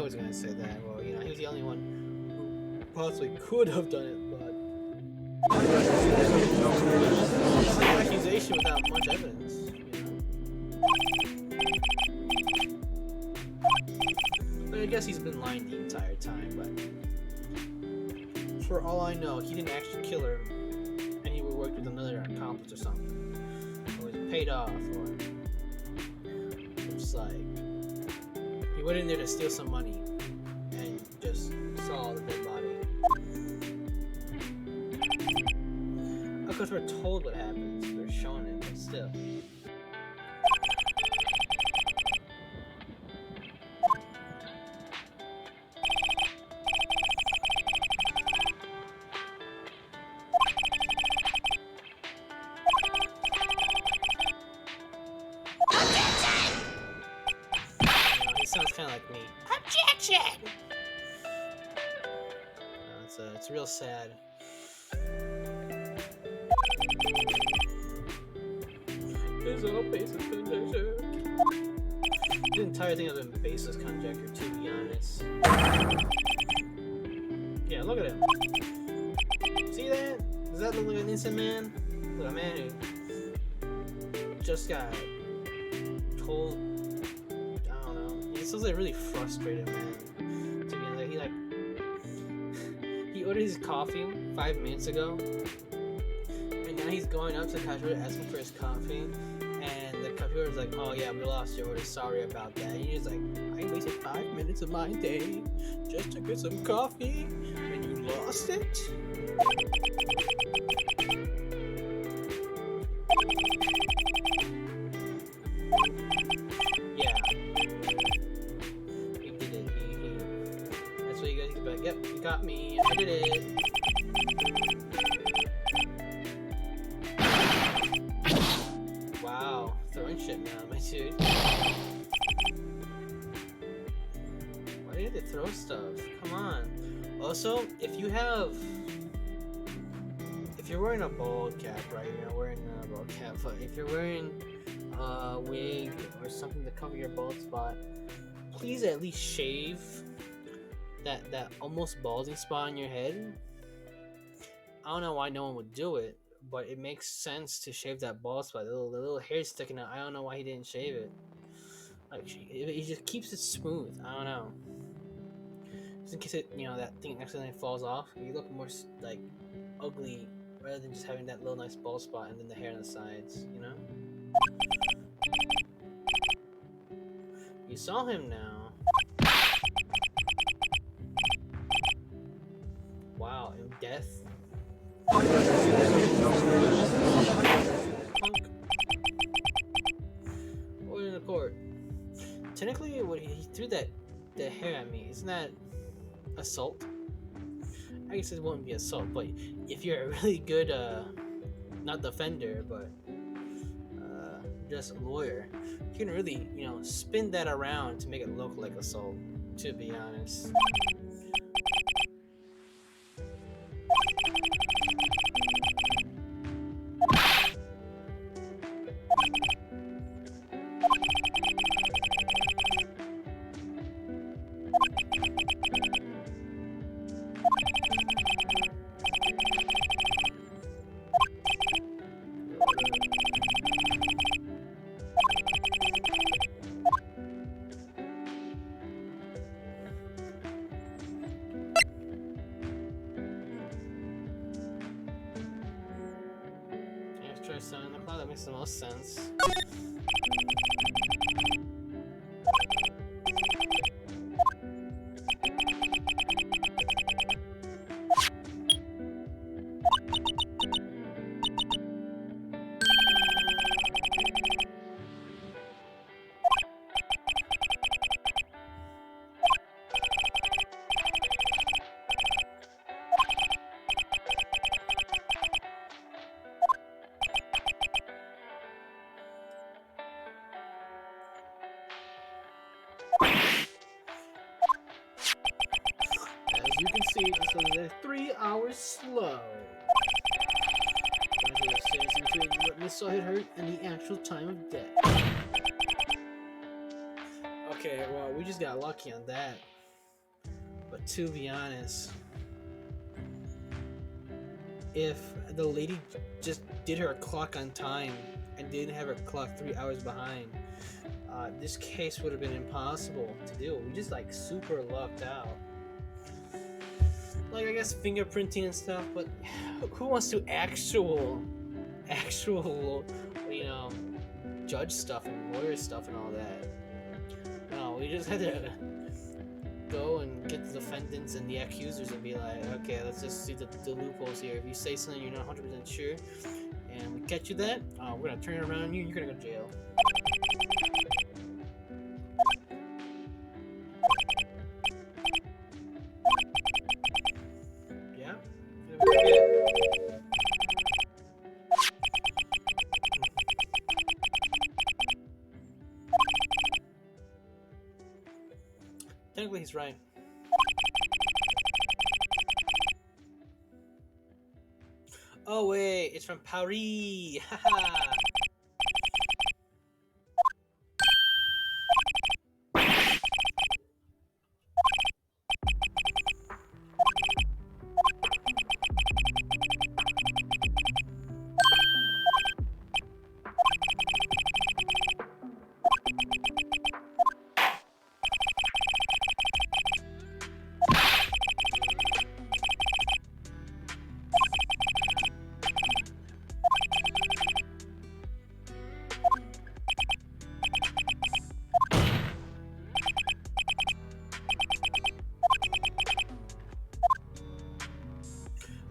was gonna say that. Well, you know, he was the only one who possibly could have done it, but it's an accusation without much evidence. You know? But I guess he's been lying the entire time. But for all I know, he didn't actually kill her, and he worked with another accomplice or something, or was paid off, or it's like. He went in there to steal some money and just saw the dead body. Of course, we're told what happens, we're shown it, but still. Sounds kind of like me. Objection! It's real sad. There's all baseless conjecture. The entire thing has been baseless conjecture, to be honest. Yeah, look at him. See that? Does that look like an innocent man? Look, a man who just got told. This was a really frustrated man. To be honest, he ordered his coffee 5 minutes ago, and now he's going up to the cashier asking for his coffee, and the cashier is like, "Oh yeah, we lost your order. Sorry about that." And he's like, "I wasted 5 minutes of my day just to get some coffee, and you lost it." Yep, you got me. I did it. Wow, throwing shit now, my dude. Why do you have to throw stuff? Come on. Also, if you're wearing a bald cap, right? You're not wearing a bald cap, but if you're wearing a wig or something to cover your bald spot, please at least shave that almost balding spot on your head. I don't know why no one would do it, but it makes sense to shave that bald spot. The little hair sticking out. I don't know why he didn't shave it. Like he just keeps it smooth. I don't know. Just in case that thing accidentally falls off, you look more like ugly rather than just having that little nice bald spot and then the hair on the sides. You know. You saw him now. Wow, in death. Or in the court. Technically, what he threw the hair at me, isn't that assault? I guess it won't be assault, but if you're a really good, not defender, but just lawyer, you can really, spin that around to make it look like assault. To be honest. Try selling the cloud, that makes the most sense. You can see this was a 3 hours slow. Between what Miss saw had hurt and the actual time of death. Okay, well, we just got lucky on that. to be honest, if the lady just did her clock on time and didn't have her clock 3 hours behind, this case would have been impossible to do. We just like super lucked out. Like I guess fingerprinting and stuff, but who wants to actual, judge stuff and lawyer stuff and all that? No, we just had to go and get the defendants and the accusers and be like, okay, let's just see the loopholes here. If you say something you're not 100% sure, and we catch you that, we're gonna turn it around on you. You're gonna go to jail. Yeah. Technically, he's right. Oh wait, it's from Paris. Haha.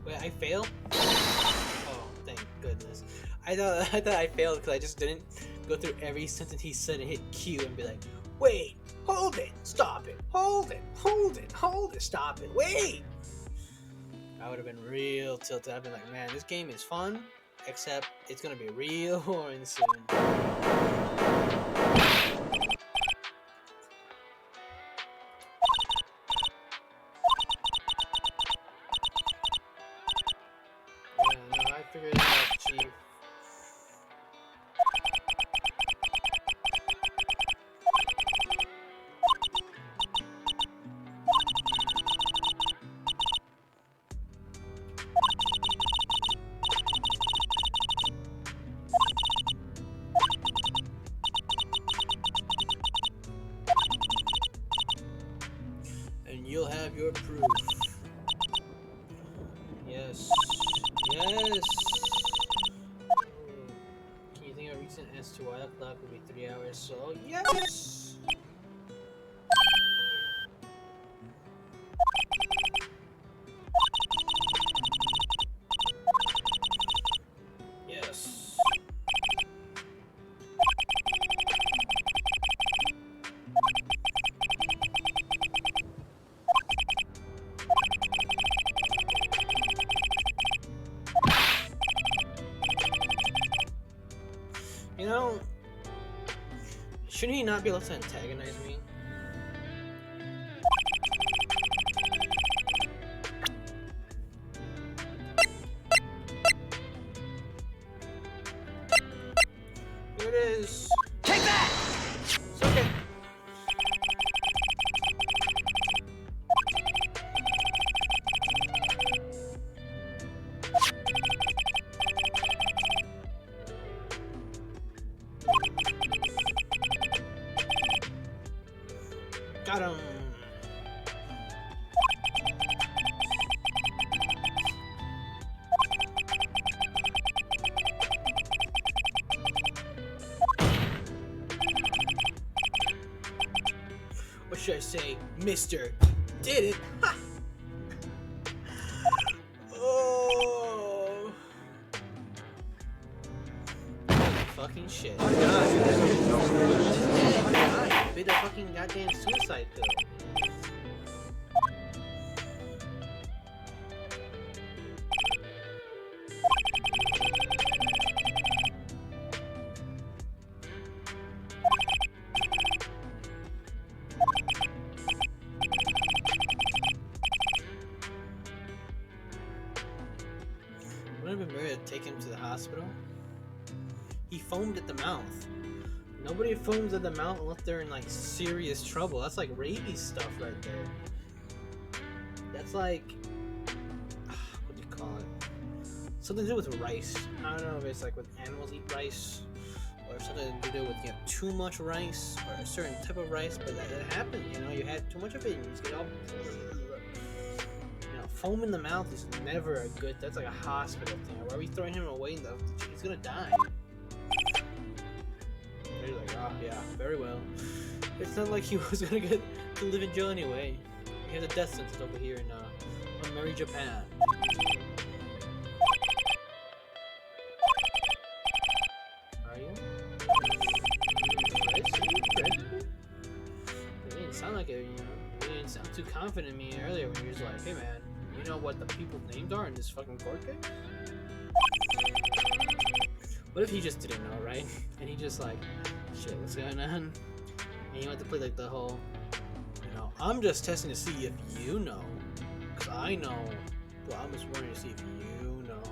Wait, I failed? Oh, thank goodness. I thought I failed because I just didn't go through every sentence he said and hit Q and be like, wait, hold it, stop it, hold it, hold it, hold it, stop it, wait! I would have been real tilted. I'd been like, man, this game is fun, except it's gonna be real boring soon. I figured it out, Chief. And you'll have your proof. Yes. Yes! Can you think of a reason as to why the clock would be 3 hours slow? Yes! Yes. You know, shouldn't he not be able to antagonize me? Here it is. Take that! It's okay. Got him. What should I say, Mr. Did it? Ha! Oh. Holy fucking shit. Oh my god. He bit a fucking goddamn suicide pill. Wouldn't it have been better to take him to the hospital? He foamed at the mouth. Nobody foams at the mouth unless they're in like serious trouble. That's like rabies stuff right there. It's like, what do you call it? Something to do with rice. I don't know if it's like when animals eat rice, or something to do with too much rice or a certain type of rice. But that happens. You had too much of it, and you just get all. Foam in the mouth is never a good. That's like a hospital thing. Why are we throwing him away? He's gonna die. They're like, oh yeah, very well. It's not like he was gonna get to live in jail anyway. He has a death sentence over here in Mary, Japan. Are you? It didn't sound like it. You didn't sound too confident in me earlier when you were just like, hey man, you know what the people's names are in this fucking court case? What if he just didn't know, right? And he just like, shit, what's going on? And you want to play like the whole, I'm just testing to see if you know. Because I know, but I'm just wanting to see if you know.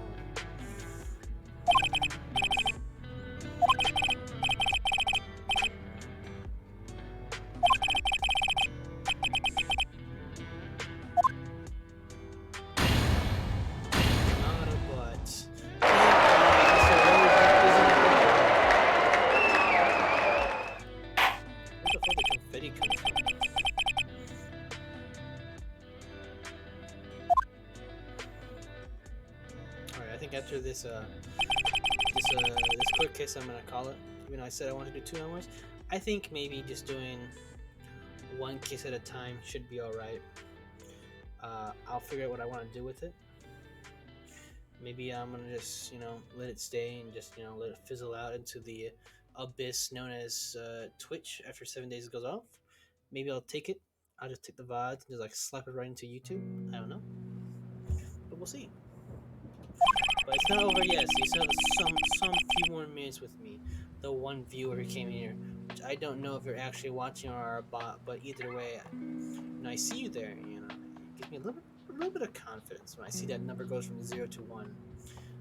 Not a butt. Where the fuck did confetti come from? Alright, I think after this quick case, I'm gonna call it. Even though I said I wanted to do 2 hours, I think maybe just doing 1 case at a time should be alright. I'll figure out what I want to do with it. Maybe I'm gonna just, let it stay and just, let it fizzle out into the abyss known as Twitch after 7 days it goes off. Maybe I'll take it. I'll just take the VOD and just like slap it right into YouTube. I don't know, but we'll see. But it's not over yet. So you still have some few more minutes with me. The one viewer who came in here, which I don't know if you're actually watching or are a bot, but either way, I see you there. It gives me a little bit of confidence when I see that number goes from 0 to 1.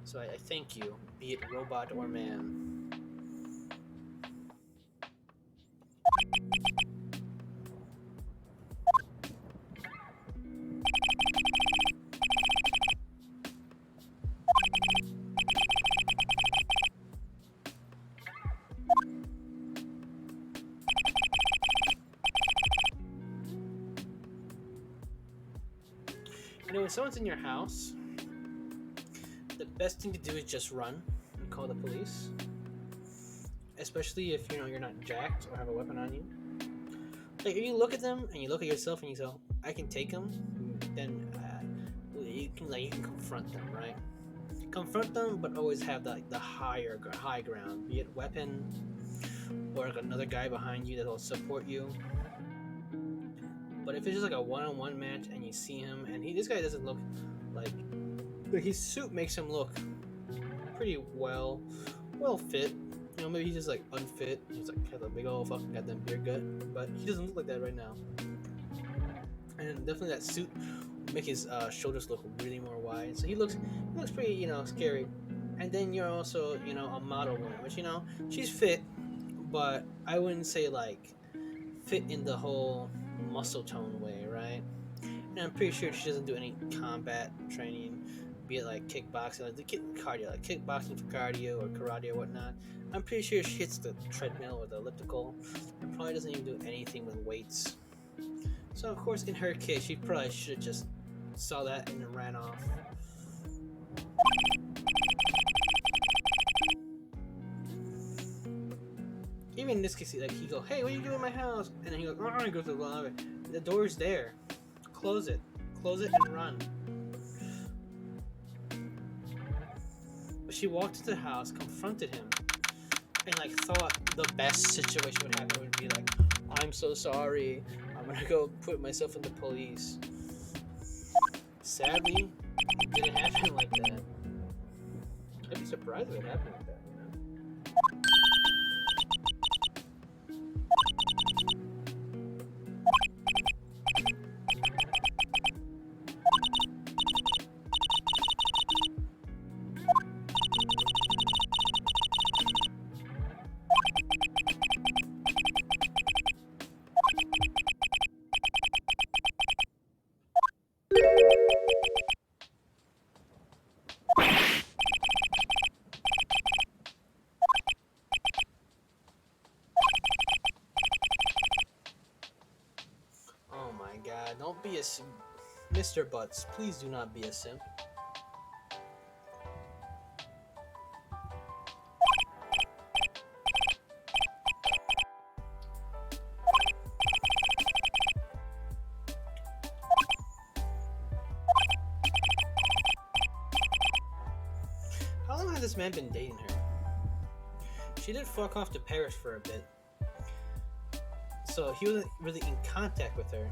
So I thank you, be it robot or man. When someone's in your house, the best thing to do is just run and call the police. Especially if you're not jacked or have a weapon on you. Like if you look at them and you look at yourself and you say, "I can take them," then you can confront them, right? Confront them, but always have the high ground, be it weapon or like another guy behind you that will support you. But if it's just like a one-on-one match and you see him and this guy doesn't look like his suit makes him look pretty well fit. Maybe he's just like unfit. He's like has a big old fucking goddamn beer gut, but he doesn't look like that right now. And definitely that suit will make his shoulders look really more wide. So he looks pretty scary. And then you're also a model woman, which she's fit, but I wouldn't say like fit in the whole muscle tone way, right? And I'm pretty sure she doesn't do any combat training, be it like kickboxing, like cardio, like kickboxing for cardio or karate or whatnot. I'm pretty sure she hits the treadmill or the elliptical and probably doesn't even do anything with weights. So of course in her case she probably should have just saw that and then ran off. Even in this case, like he go, "Hey, what are you doing in my house?" And then he goes, "Oh," he goes to the lobby. The door's there. Close it and run. But she walked into the house, confronted him, and like thought the best situation would happen would be like, "I'm so sorry. I'm gonna go put myself in the police." Sadly, it didn't happen like that. I'd be surprised if it happened like that. Don't be a Mr. Butts. Please do not be a simp. How long has this man been dating her? She did fuck off to Paris for a bit, so he wasn't really in contact with her.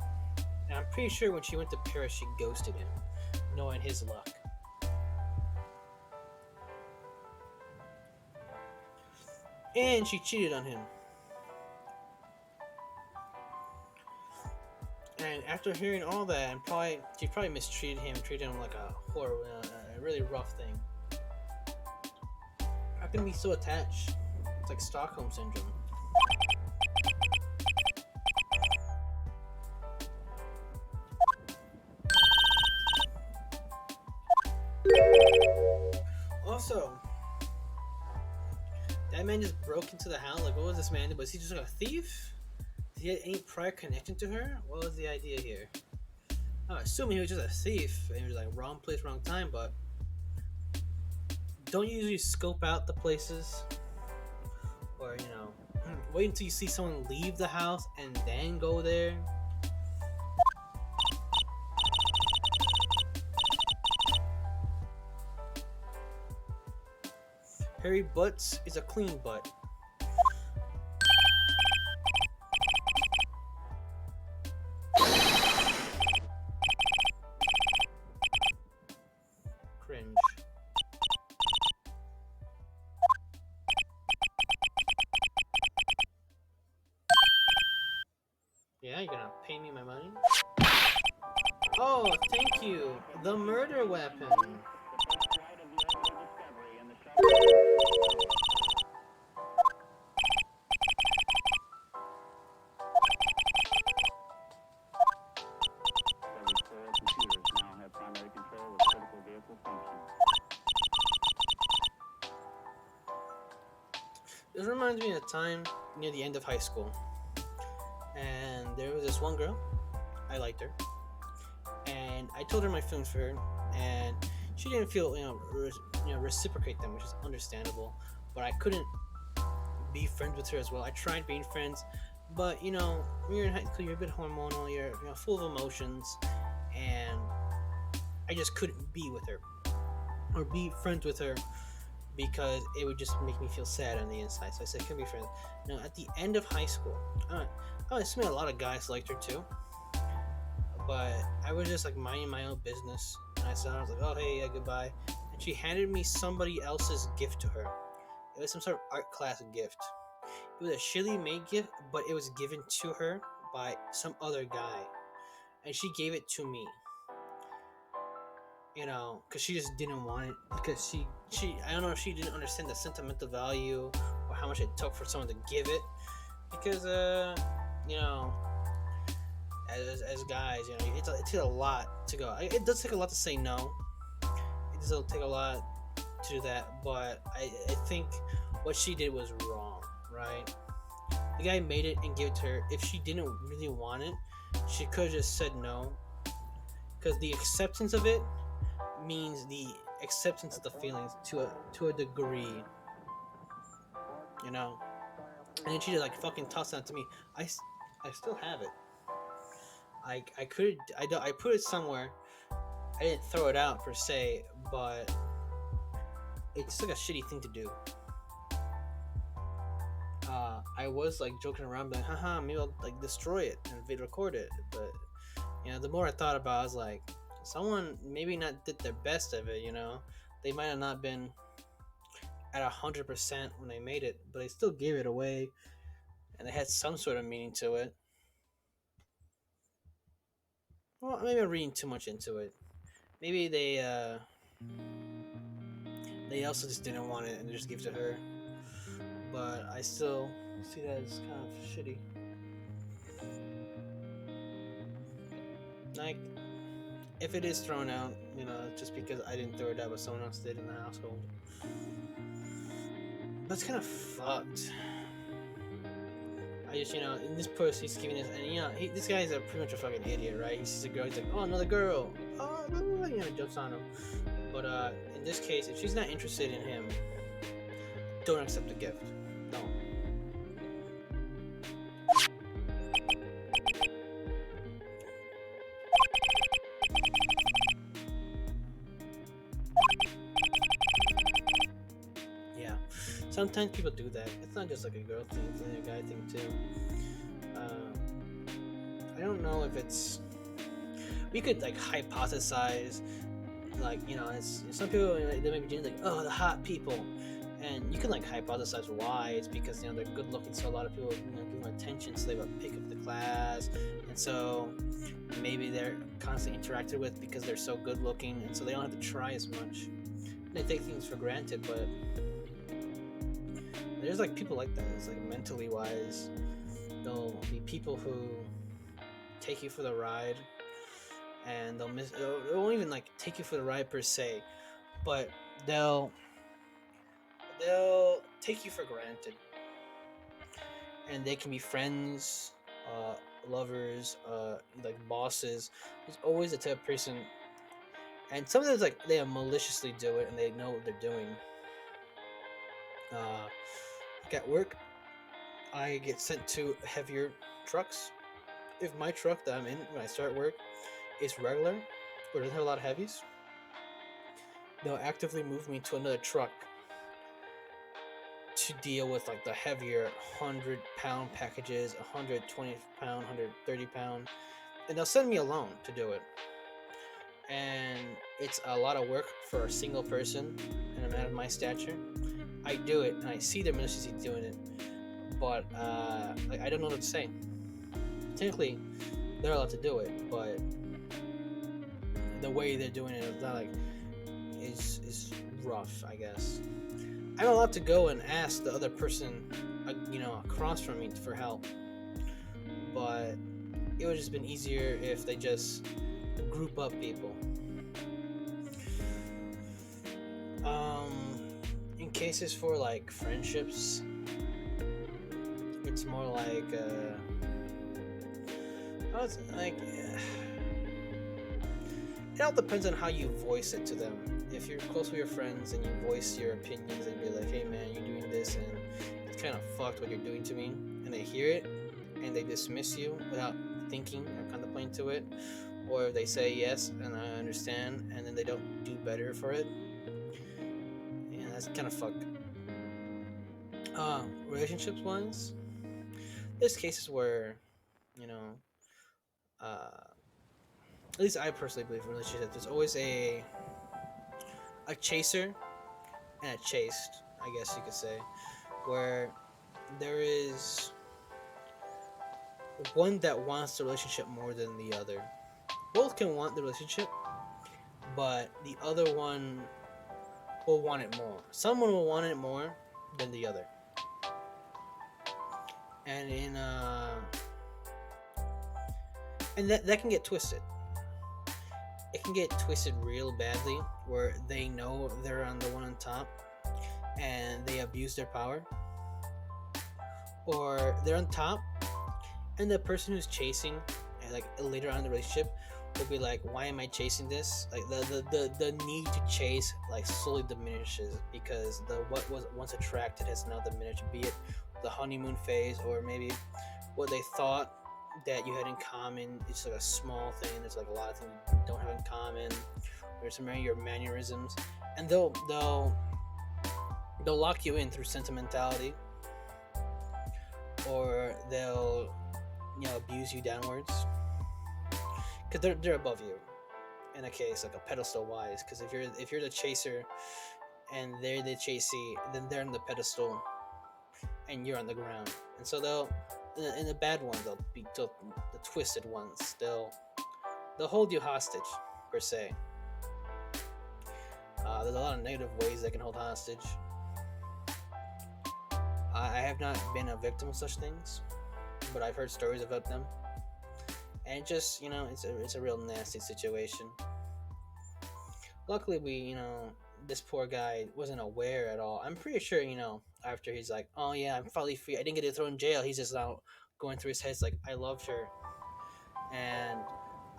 And I'm pretty sure when she went to Paris, she ghosted him, knowing his luck. And she cheated on him. And after hearing all that, she probably mistreated him, treated him like a horror, a really rough thing. How can we be so attached? It's like Stockholm syndrome. Also, that man just broke into the house. Like, what was this man? Was he just like a thief? Did he have any prior connection to her? What was the idea here? I'm assuming he was just a thief and he was like wrong place, wrong time, but don't you usually scope out the places? Or, you know, wait until you see someone leave the house and then go there? Harry Butts is a clean butt. Cringe. Yeah, you're gonna pay me my money? Oh, thank you. The murder weapon. This reminds me of a time near the end of high school, and there was this one girl. I liked her, and I told her my feelings for her, and she didn't feel reciprocate them, which is understandable. But I couldn't be friends with her as well. I tried being friends, but when you're in high school, you're a bit hormonal, you're full of emotions, and I just couldn't be with her or be friends with her because it would just make me feel sad on the inside. So I said, can we be friends? Now, at the end of high school, I assume a lot of guys liked her too, but I was just like minding my own business, and I was like, oh hey, goodbye. And she handed me somebody else's gift to her. It was some sort of art class gift. It was a shitty made gift, but it was given to her by some other guy, and she gave it to me. Because she just didn't want it. Because she I don't know if she didn't understand the sentimental value or how much it took for someone to give it. Because as guys, it takes a lot to go. It does take a lot to say no. It does take a lot to do that. But I think what she did was wrong, right? The guy made it and gave it to her. If she didn't really want it, she could have just said no. Because the acceptance of it means the acceptance of the feelings to a degree, and then she just like fucking tossed that to me. I still have it. I put it somewhere. I didn't throw it out per se, but it's like a shitty thing to do. I was like joking around, like, haha, maybe I'll like destroy it and video record it, but the more I thought about it, I was like, someone maybe not did their best of it, they might have not been at 100% when they made it, but they still gave it away, and they had some sort of meaning to it. Well, maybe I'm reading too much into it. Maybe they also just didn't want it and they just gave it to her. But I still see that as kind of shitty. Like, if it is thrown out, just because I didn't throw it out, but someone else did in the household. That's kind of fucked. I just, in this post, he's giving this, and this guy's a pretty much a fucking idiot, right? He sees a girl, he's like, oh, another girl, oh, blah, blah, blah, jumps on him. But in this case, if she's not interested in him, don't accept the gift. Don't. Yeah, sometimes people do that. It's not just like a girl thing; it's a guy thing too. I don't know if it's. We could like hypothesize, like it's some people they may be doing like, oh, the hot people, and you can like hypothesize why. It's because they're good looking, so a lot of people give them attention, so they would pick up the class, and so maybe they're constantly interacted with because they're so good looking, and so they don't have to try as much. They take things for granted, but there's like people like that. It's like mentally wise, there'll be people who take you for the ride, and they won't even like take you for the ride per se, but they'll take you for granted, and they can be friends, lovers, like bosses. There's always a type of person, and sometimes like they maliciously do it and they know what they're doing. Like at work, I get sent to heavier trucks. If my truck that I'm in when I start work is regular or doesn't have a lot of heavies, they'll actively move me to another truck to deal with like the heavier 100-pound packages, 120-pound, 130-pound, and they'll send me alone to do it. And it's a lot of work for a single person and a man of my stature. I do it and I see their maliciously doing it, but like I don't know what to say. Technically, they're allowed to do it, but the way they're doing it is not like is rough, I guess. I'm allowed to go and ask the other person, across from me for help, but it would just been easier if they just group up people. In cases for like friendships, it's more like it's like it all depends on how you voice it to them. If you're close with your friends and you voice your opinions and be like, hey man, you're doing this and it's kind of fucked what you're doing to me, and they hear it and they dismiss you without thinking or contemplating to it, or they say yes and I understand and then they don't do better for it, yeah, that's kind of fucked. Relationships wise, there's cases where at least I personally believe in relationships, there's always a chaser and a chased, I guess you could say, where there is one that wants the relationship more than the other. Both can want the relationship, but the other one will want it more. Someone will want it more than the other. And and that can get twisted. It can get twisted real badly, where they know they're on the one on top and they abuse their power, or they're on top and the person who's chasing, and like later on in the relationship, will be like, why am I chasing this? Like the need to chase like slowly diminishes because the what was once attracted has now diminished, be it the honeymoon phase or maybe what they thought that you had in common. It's like a small thing. There's like a lot of things you don't have in common. There's some of your mannerisms, and they'll lock you in through sentimentality, or they'll abuse you downwards because they're above you in a case like a pedestal wise. Because if you're the chaser and they're the chasee, then they're on the pedestal and you're on the ground, and so they'll. In the bad ones, they'll be the twisted ones. They'll hold you hostage, per se. There's a lot of negative ways they can hold hostage. I have not been a victim of such things, but I've heard stories about them, and it's a real nasty situation. Luckily, we this poor guy wasn't aware at all. I'm pretty sure, you know, after he's like, oh yeah, I'm finally free. I didn't get to throw in jail. He's just now going through his head. It's like, I loved her, and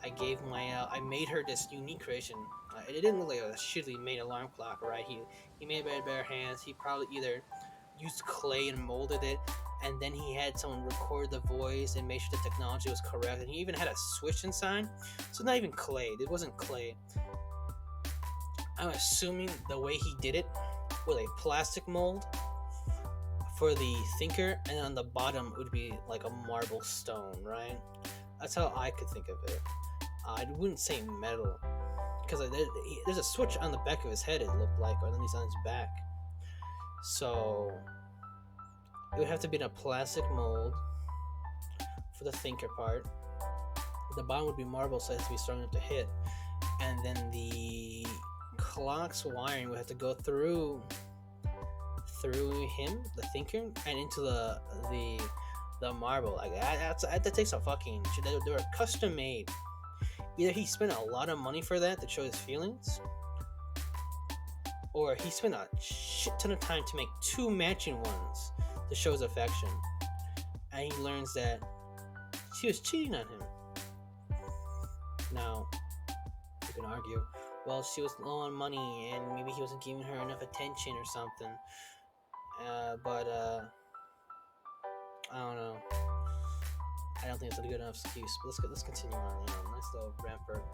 I made her this unique creation. It didn't look like a shittily made alarm clock, right? He made it by bare hands. He probably either used clay and molded it, and then he had someone record the voice and make sure the technology was correct. And he even had a switch inside, so not even clay. It wasn't clay. I'm assuming the way he did it with a plastic mold for the thinker, and on the bottom would be like a marble stone, right? That's how I could think of it. I wouldn't say metal, because there's a switch on the back of his head, it looked like, or at least on his back. So it would have to be in a plastic mold for the thinker part. The bottom would be marble, so it has to be strong enough to hit. And then the clock's wiring would have to go through him, the thinker, and into the marble. Like that takes a fucking shit. They were custom made. Either he spent a lot of money for that to show his feelings, or he spent a shit ton of time to make two matching ones to show his affection. And he learns that she was cheating on him. Now, you can argue, well, she was low on money and maybe he wasn't giving her enough attention or something. But I don't know. I don't think it's a good enough excuse. But let's continue on. You know, nice little rampart.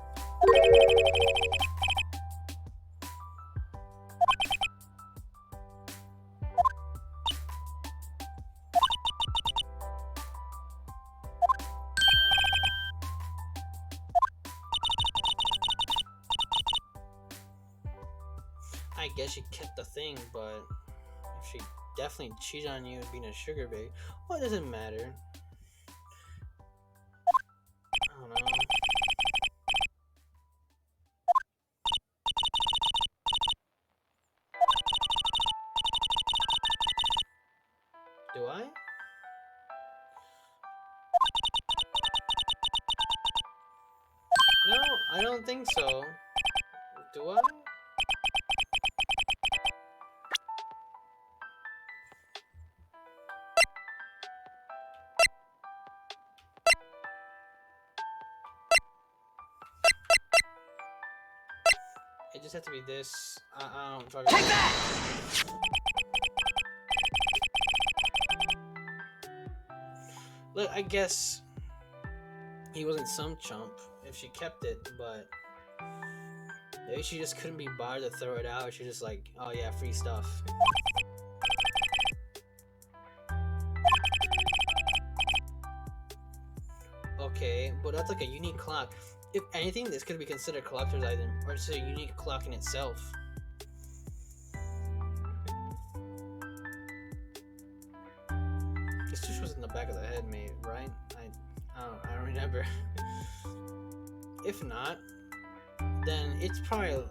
I guess she kept the thing, but if she definitely cheated on you being a sugar babe, well, it doesn't matter. I don't know. Do I? No, I don't think so. Do I? It just had to be this. I don't fucking. Take that! Look, I guess he wasn't some chump if she kept it, but maybe she just couldn't be bothered to throw it out. She just like, oh yeah, free stuff. Okay, but that's like a unique clock. If anything, this could be considered a collector's item, or just a unique clock in itself. This just was in the back of the head, maybe, right? I don't remember. If not, then it's probably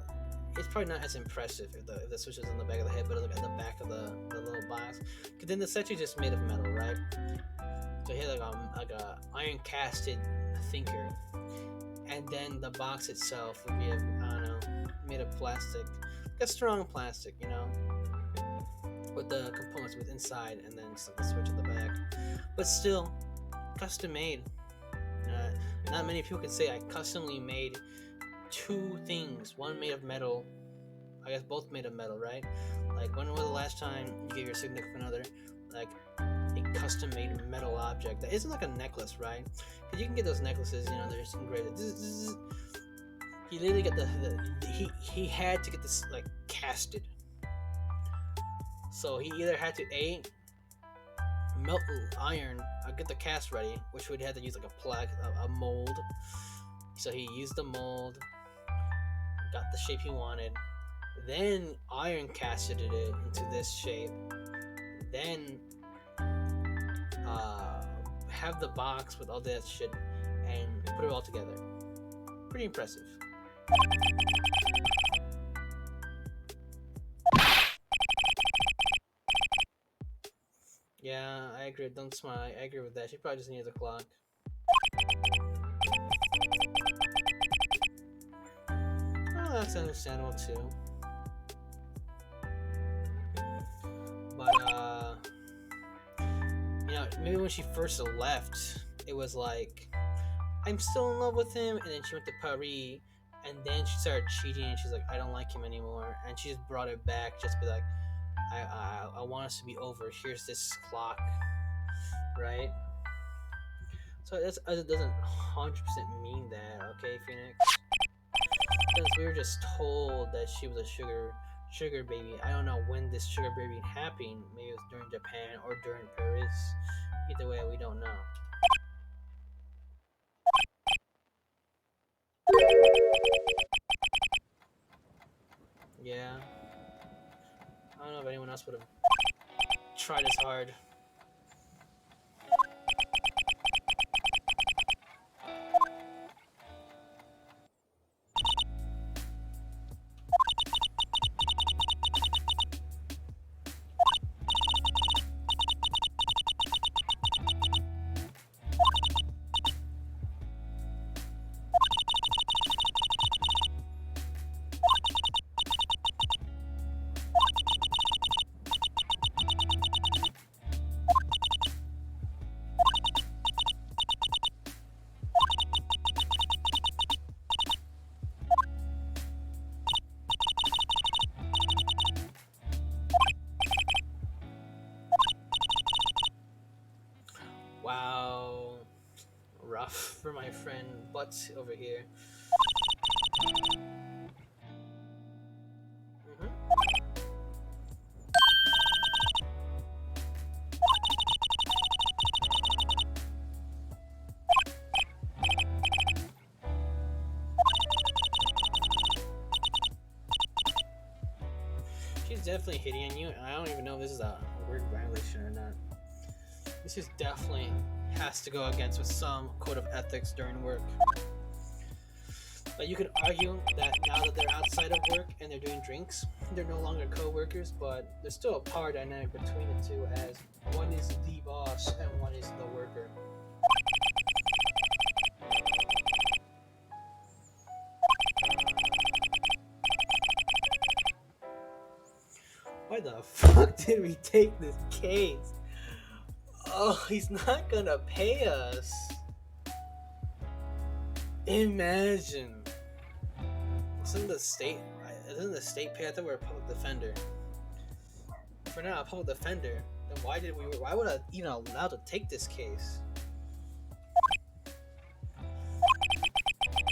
not as impressive if the switch is in the back of the head, but like at the back of the little box. Because then the statue just made of metal, right? So he had like a iron casted thinker, and then the box itself would be made of plastic, like a strong plastic, you know, with the components with inside, and then the switch at the back. But still, custom made. Not many people can say I customly made two things, one made of metal. I guess both made of metal, right? Like, when was the last time you gave your significant other like a custom made metal object that isn't like a necklace, right? Because you can get those necklaces, you know, they're just engraved. He literally got he had to get this like casted. So he either had to melt iron, get the cast ready, which would have to use like a mold. So he used the mold, got the shape he wanted, then iron casted it into this shape, then have the box with all that shit and put it all together. Pretty impressive. Yeah, I agree. Don't smile. I agree with that. She probably just needs a clock. Oh, that's understandable too. maybe when she first left, it was like, I'm still in love with him, and then she went to Paris, and then she started cheating, and she's like, I don't like him anymore, and she just brought it back, just be like, I want us to be over. Here's this clock, right? So it doesn't 100% mean that, okay, Phoenix? Because we were just told that she was a sugar baby. I don't know when this sugar baby happened. Maybe it was during Japan or during Paris. Either way, we don't know. Yeah. I don't know if anyone else would have tried as hard. Wow. Rough for my friend Butts over here. She's definitely hitting on you, and I don't even know if this is a word violation or not. This is definitely has to go against with some code of ethics during work. But you could argue that now that they're outside of work and they're doing drinks, they're no longer co-workers, but there's still a power dynamic between the two, as one is the boss and one is the worker. Why the fuck did we take this case? Oh, he's not gonna pay us. Imagine. Isn't the state pay? I thought we were a public defender. If we're not a public defender, then why would I even allow to take this case?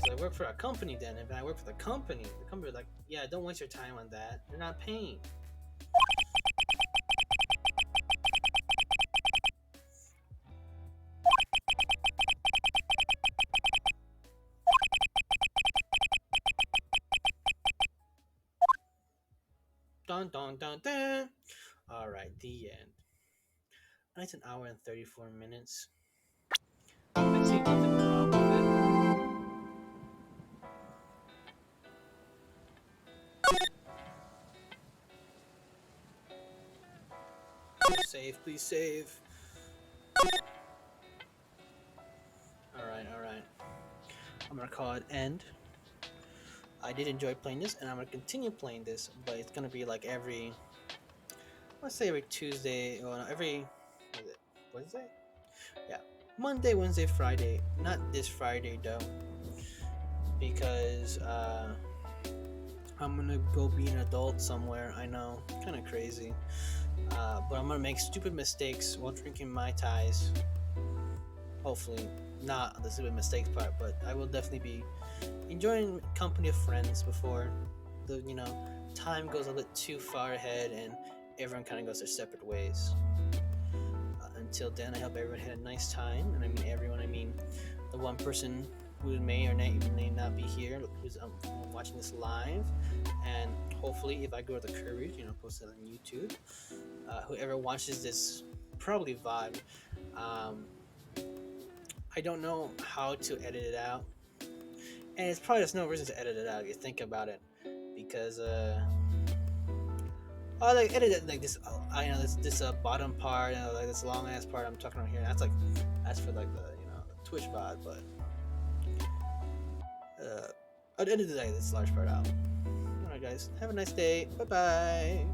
I work for a company then. If I work for the company is like, yeah, don't waste your time on that. They're not paying. Dun dun dun dun. Alright, the end. It's an hour and 34 minutes. I see nothing wrong with it. Please save. Alright. I'm gonna call it end. I did enjoy playing this, and I'm gonna continue playing this, but it's gonna be like let's say every Tuesday, or every, what is it, Wednesday? Yeah, Monday, Wednesday, Friday. Not this Friday though, because I'm gonna go be an adult somewhere. I know, kind of crazy, but I'm gonna make stupid mistakes while drinking Mai Tais. Hopefully, not the stupid mistakes part, but I will definitely be enjoying company of friends before the time goes a bit too far ahead and everyone kind of goes their separate ways. Until then, I hope everyone had a nice time, and I mean everyone. I mean the one person who may or may not be here, who's watching this live, and hopefully, if I go to the Courage, post it on YouTube. Whoever watches this probably VOD. I don't know how to edit it out, and it's probably just no reason to edit it out if you think about it, because I like edit it like this. I know this bottom part, like this long ass part I'm talking about here. That's for like the the Twitch VOD, but I'd edit like this large part out. Alright, guys, have a nice day. Bye bye.